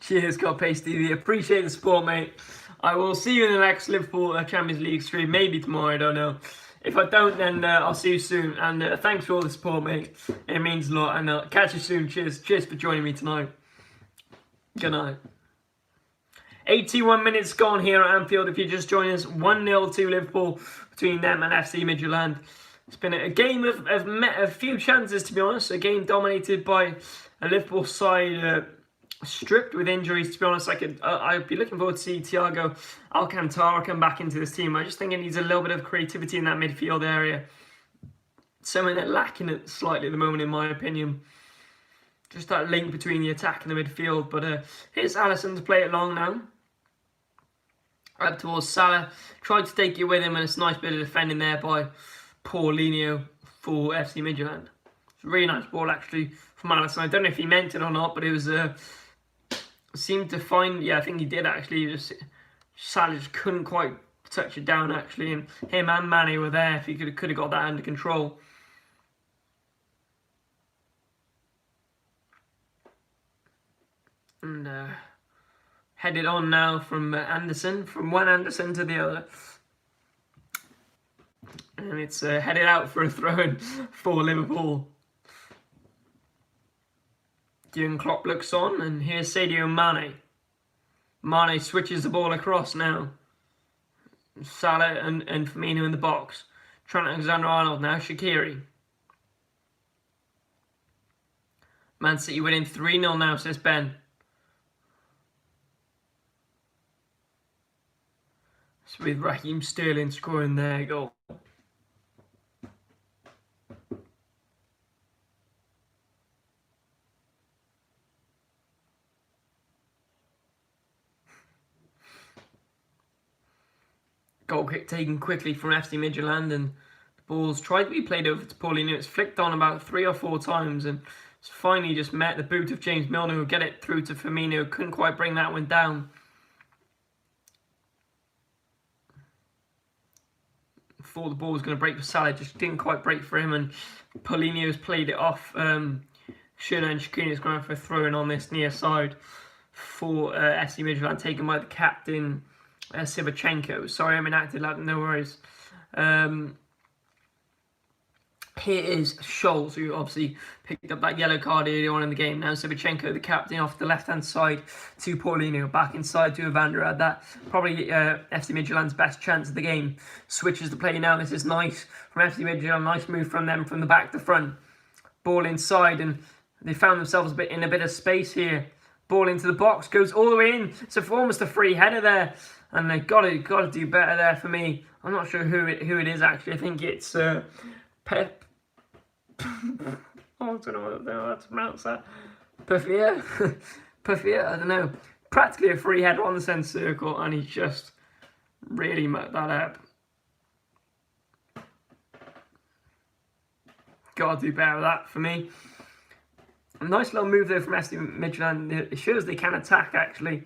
S1: Cheers, God Pasty TV. Appreciate the support, mate. I will see you in the next Liverpool Champions League stream. Maybe tomorrow, I don't know. If I don't, then I'll see you soon. And thanks for all the support, mate. It means a lot. And I'll catch you soon. Cheers. Cheers for joining me tonight. Good night. 81 minutes gone here at Anfield. If you're just joining us, 1-0 to Liverpool between them and FC Midtjylland. It's been a game of a few chances, to be honest. A game dominated by a Liverpool side stripped with injuries. To be honest, I'd be looking forward to see Thiago Alcantara come back into this team. I just think it needs a little bit of creativity in that midfield area. Something they're lacking it slightly at the moment, in my opinion. Just that link between the attack and the midfield. But here's Alisson to play it long now. Up towards Salah. Tried to take it with him, and it's a nice bit of defending there by Paulinho for FC Midtjylland. It's a really nice ball, actually, from Alisson. I don't know if he meant it or not, but it was... seemed to find... Yeah, I think he did, actually. Salah just couldn't quite touch it down, actually. And him and Mane were there if he could have got that under control. And headed on now from Anderson, from one Anderson to the other. And it's headed out for a throw-in for Liverpool. Jurgen Klopp looks on, and here's Sadio Mane. Mane switches the ball across now. Salah and Firmino in the box. Trent Alexander-Arnold now, Shaqiri. Man City winning 3-0 now, says Ben. So with Raheem Sterling scoring their goal. Goal kick taken quickly from FC Midtjylland, and the ball's tried to be played over to Paulinho. It's flicked on about 3 or 4 times, and it's finally just met the boot of James Milner, who'll get it through to Firmino. Couldn't quite bring that one down. Thought the ball was going to break for Salah, just didn't quite break for him, and Paulinho's played it off. Shona and Shaqiri's going for a throw-in on this near side for FC Midtjylland, taken by the captain, Sivachenko. Sorry, I'm inactive, lad, no worries. Here is Scholes, who obviously picked up that yellow card early on in the game. Now Sivachenko, the captain, off the left-hand side to Paulinho. Back inside to Evander. Had that probably FC Midtjylland's best chance of the game. Switches the play now. This is nice from FC Midtjylland. Nice move from them from the back to front. Ball inside, and they found themselves in a bit of space here. Ball into the box, goes all the way in. It's almost a free header there, and they got to do better there for me. I'm not sure who it is actually. I think it's Pep. Oh, I don't know how to pronounce that. Perfia? Perfia, I don't know. Practically a free header on the centre circle, and he just really mucked that up. Gotta do better with that for me. A nice little move there from FC Midtjylland. It shows they can attack, actually.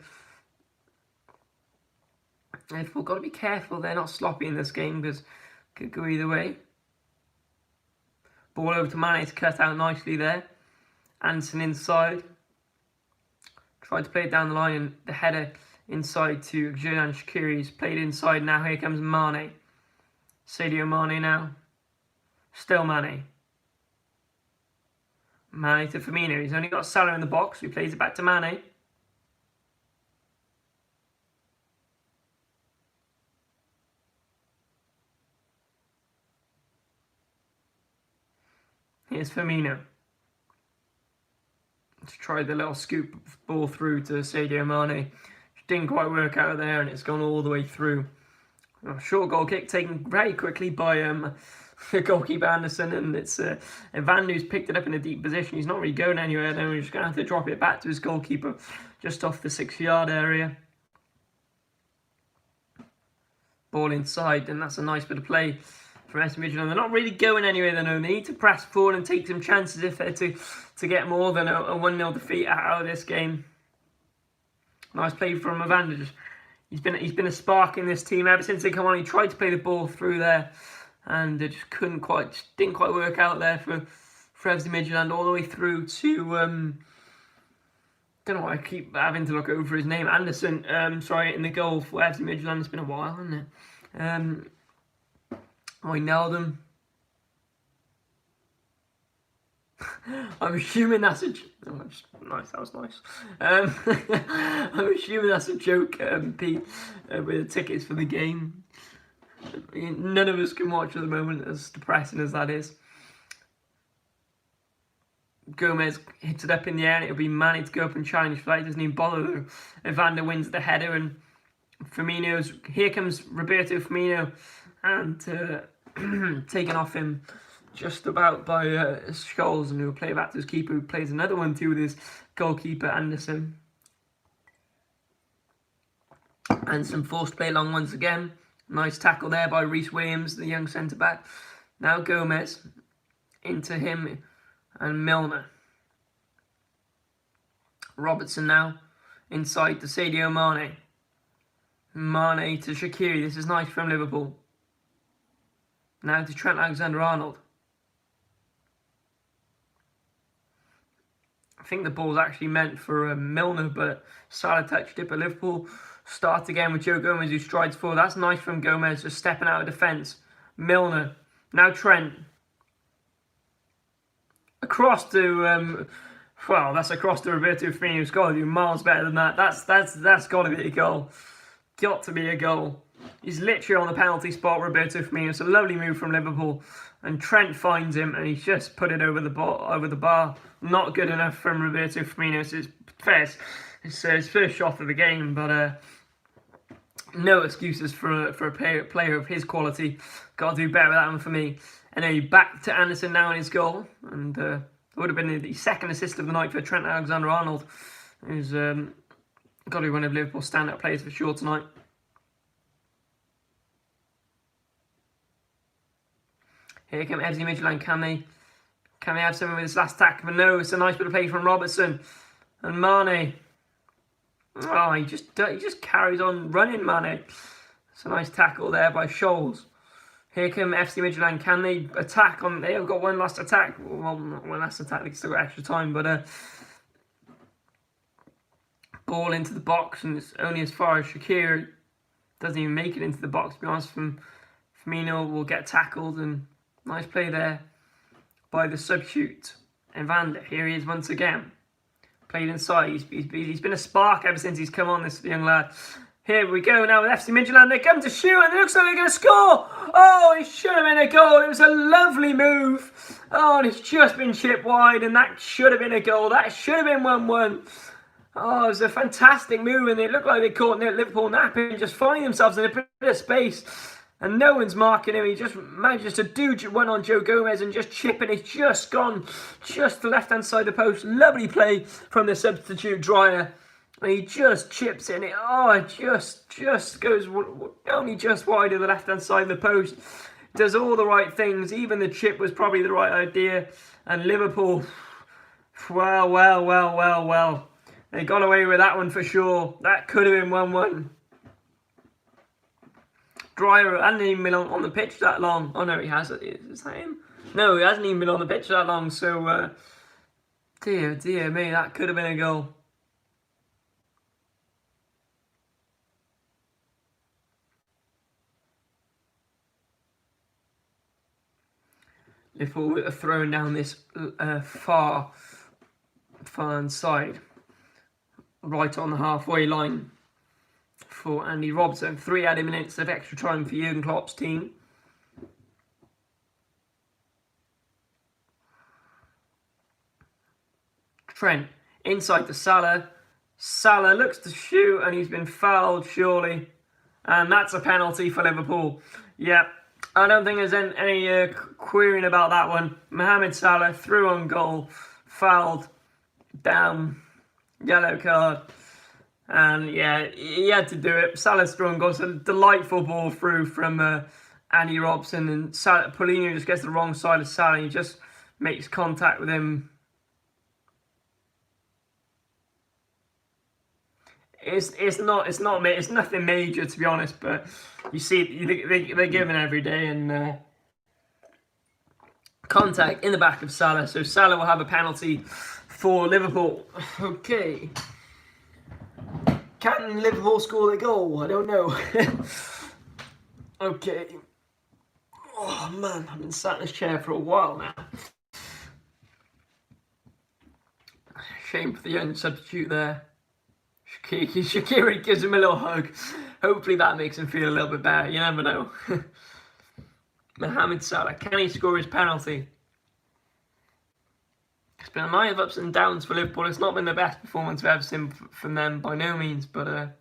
S1: They've got to be careful they're not sloppy in this game, because it could go either way. Ball over to Mane to cut out nicely there. Anderson inside. Tried to play it down the line, and the header inside to Xherdan Shaqiri. He's played inside now. Here comes Mane. Sadio Mane now. Still Mane. Mane to Firmino. He's only got Salah in the box. He plays it back to Mane. Here's Firmino. Let's try the little scoop ball through to Sadio Mane. Which didn't quite work out there, and it's gone all the way through. A short goal kick taken very quickly by the goalkeeper Anderson, and it's Evander who's picked it up in a deep position. He's not really going anywhere now. He's just going to have to drop it back to his goalkeeper just off the 6-yard area. Ball inside, and that's a nice bit of play from FC Midtjylland. They're not really going anywhere, they know. They need to press forward and take some chances if they're to get more than a 1-0 defeat out of this game. Nice play from Evander. He's been a spark in this team ever since they come on. He tried to play the ball through there, and it just didn't quite work out there for FC Midtjylland all the way through to don't know why I keep having to look over his name. Anderson, sorry, in the goal for FC Midtjylland. It's been a while, hasn't it? Wijnaldum. I'm assuming that's a... Oh, nice, that was nice. I'm assuming that's a joke, Pete, with the tickets for the game. None of us can watch at the moment, as depressing as that is. Gomez hits it up in the air, and it'll be Manny to go up and challenge for that. He doesn't even bother though. Evander wins the header, and Firmino's... Here comes Roberto Firmino, and taken off him just about by Scholes, and he'll play back to his keeper, who plays another one too with his goalkeeper Anderson. And some forced play long once again. Nice tackle there by Reece Williams, the young centre-back. Now Gomez into him and Milner. Robertson now inside to Sadio Mane. Mane to Shaqiri. This is nice from Liverpool. Now to Trent Alexander-Arnold. I think the ball's actually meant for Milner, but Salah touched it. But Liverpool start again with Joe Gomez, who strides forward. That's nice from Gomez, just stepping out of defence. Milner. Now Trent. Across to... well, that's across to Roberto Firmino, who's got to do miles better than that. That's got to be a goal. Got to be a goal. He's literally on the penalty spot, Roberto Firmino. It's a lovely move from Liverpool. And Trent finds him, and he's just put it over the bar. Not good enough from Roberto Firmino. It's his first shot of the game, but no excuses for a player of his quality. Got to do better with that one for me. And then back to Anderson now in his goal, and it would have been the second assist of the night for Trent Alexander-Arnold, who's got to be one of Liverpool's stand-up players for sure tonight. Here come FC Midtjylland. Can they have something with this last attack? But no, it's a nice bit of play from Robertson and Mane. Oh, he just carries on running, Mane. It's a nice tackle there by Scholes. Here come FC Midtjylland. Can they attack on? They've got one last attack. Well, not one last attack. They've still got extra time, but ball into the box, and it's only as far as Shaqiri. Doesn't even make it into the box. To be honest, Firmino will get tackled, and nice play there by the substitute Evander. Here he is once again. Played inside. He's been a spark ever since he's come on, this young lad. Here we go now with FC Midtjylland. They come to shoot, and it looks like they're going to score. Oh, it should have been a goal. It was a lovely move. Oh, and it's just been chipped wide, and that should have been a goal. That should have been 1-1. Oh, it was a fantastic move, and it looked like they caught Liverpool napping and just finding themselves in a bit of space. And no one's marking him. He just manages to do one on Joe Gomez and just chip, and it's just gone just to the left-hand side of the post. Lovely play from the substitute Dryer. And he just chips it, and it just goes only just wide of the left-hand side of the post. Does all the right things. Even the chip was probably the right idea. And Liverpool, well. They got away with that one for sure. That could have been 1-1. Dryer hasn't even been on the pitch that long. Oh no, he has. Is that him? No, he hasn't even been on the pitch that long. So, dear me, that could have been a goal. Liverpool are throwing down this far side, right on the halfway line for Andy Robertson. 3 added minutes of extra time for Jurgen Klopp's team. Trent inside to Salah. Salah looks to shoot, and he's been fouled, surely. And that's a penalty for Liverpool. Yep. I don't think there's any querying about that one. Mohamed Salah through on goal, fouled, down, yellow card. And yeah, he had to do it. Salah's through on goal. It's a delightful ball through from Andy Robertson. And Paulinho just gets the wrong side of Salah. He just makes contact with him. It's nothing major, to be honest, but you see they're given every day, and contact in the back of Salah, so Salah will have a penalty for Liverpool. Okay, Can Liverpool score the goal? I don't know. Okay. Oh man, I've been sat in this chair for a while now. Shame for the young substitute there. Shaqiri gives him a little hug. Hopefully that makes him feel a little bit better. You never know. Mohamed Salah, can he score his penalty? It's been a night of ups and downs for Liverpool. It's not been the best performance we've ever seen from them by no means, but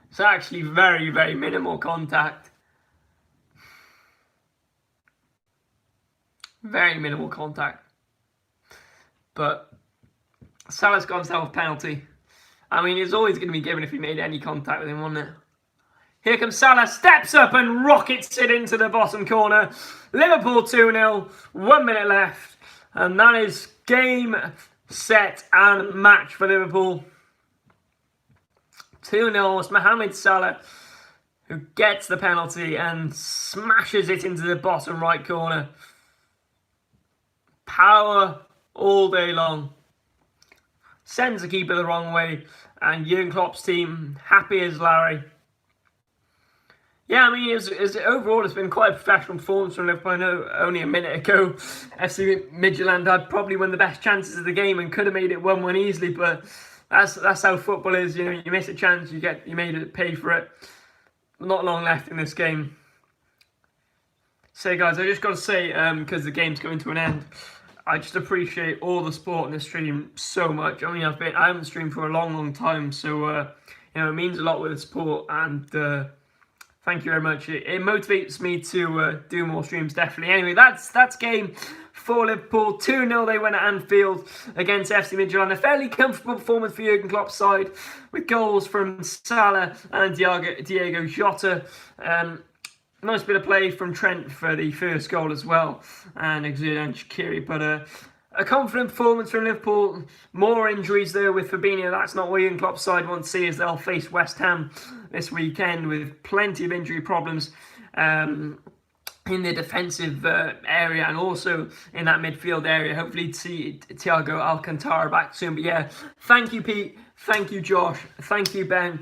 S1: it's actually very, very minimal contact. Very minimal contact. But Salah's got himself a penalty. I mean, it's always going to be given if he made any contact with him, wasn't it? Here comes Salah, steps up and rockets it into the bottom corner. Liverpool 2-0, 1 minute left. And that is game, set and match for Liverpool. 2-0, it's Mohamed Salah who gets the penalty and smashes it into the bottom right corner. Power all day long. Sends the keeper the wrong way, and Jurgen Klopp's team happy as Larry. Yeah, I mean, overall it's been quite a professional performance from Liverpool. I know only a minute ago, FC Midtjylland had probably one of the best chances of the game and could have made it 1-1 easily, but that's how football is. You know, you miss a chance, you made it pay for it. Not long left in this game. So guys, I just got to say, because the game's coming to an end, I just appreciate all the support in this stream so much. I mean, I haven't streamed for a long time, so you know, it means a lot with the support, and thank you very much. It motivates me to do more streams, definitely. Anyway, that's game for Liverpool. 2-0 they win at Anfield against FC Midtjylland. A fairly comfortable performance for Jurgen Klopp's side, with goals from Salah and Diego Jota. Nice bit of play from Trent for the first goal as well, and Xherdan Shaqiri. But a confident performance from Liverpool. More injuries though with Fabinho. That's not what Jurgen Klopp's side want to see, as they'll face West Ham this weekend with plenty of injury problems in the defensive area and also in that midfield area. Hopefully to see Thiago Alcantara back soon. But yeah, thank you Pete, thank you Josh, thank you Ben,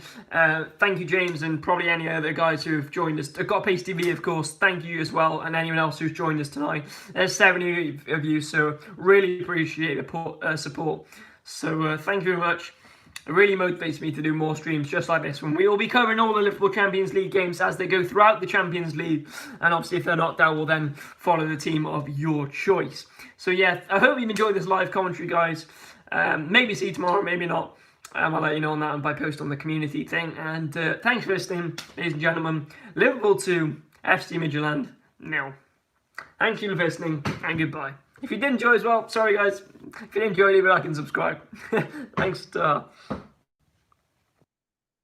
S1: thank you James, and probably any other guys who have joined us. Got Pace TV, of course, thank you as well, and anyone else who's joined us tonight. There's 70 of you, so really appreciate the support. So thank you very much. It really motivates me to do more streams just like this one. We will be covering all the Liverpool Champions League games as they go throughout the Champions League. And obviously, if they're knocked out, we'll then follow the team of your choice. So yeah, I hope you've enjoyed this live commentary, guys. Maybe see you tomorrow, maybe not. I'll let you know on that by post on the community thing. And thanks for listening, ladies and gentlemen. Liverpool 2, FC Midtjylland 0. Thank you for listening, and goodbye. If you did enjoy as well, sorry guys. If you did enjoy, leave a like and subscribe. Thanks.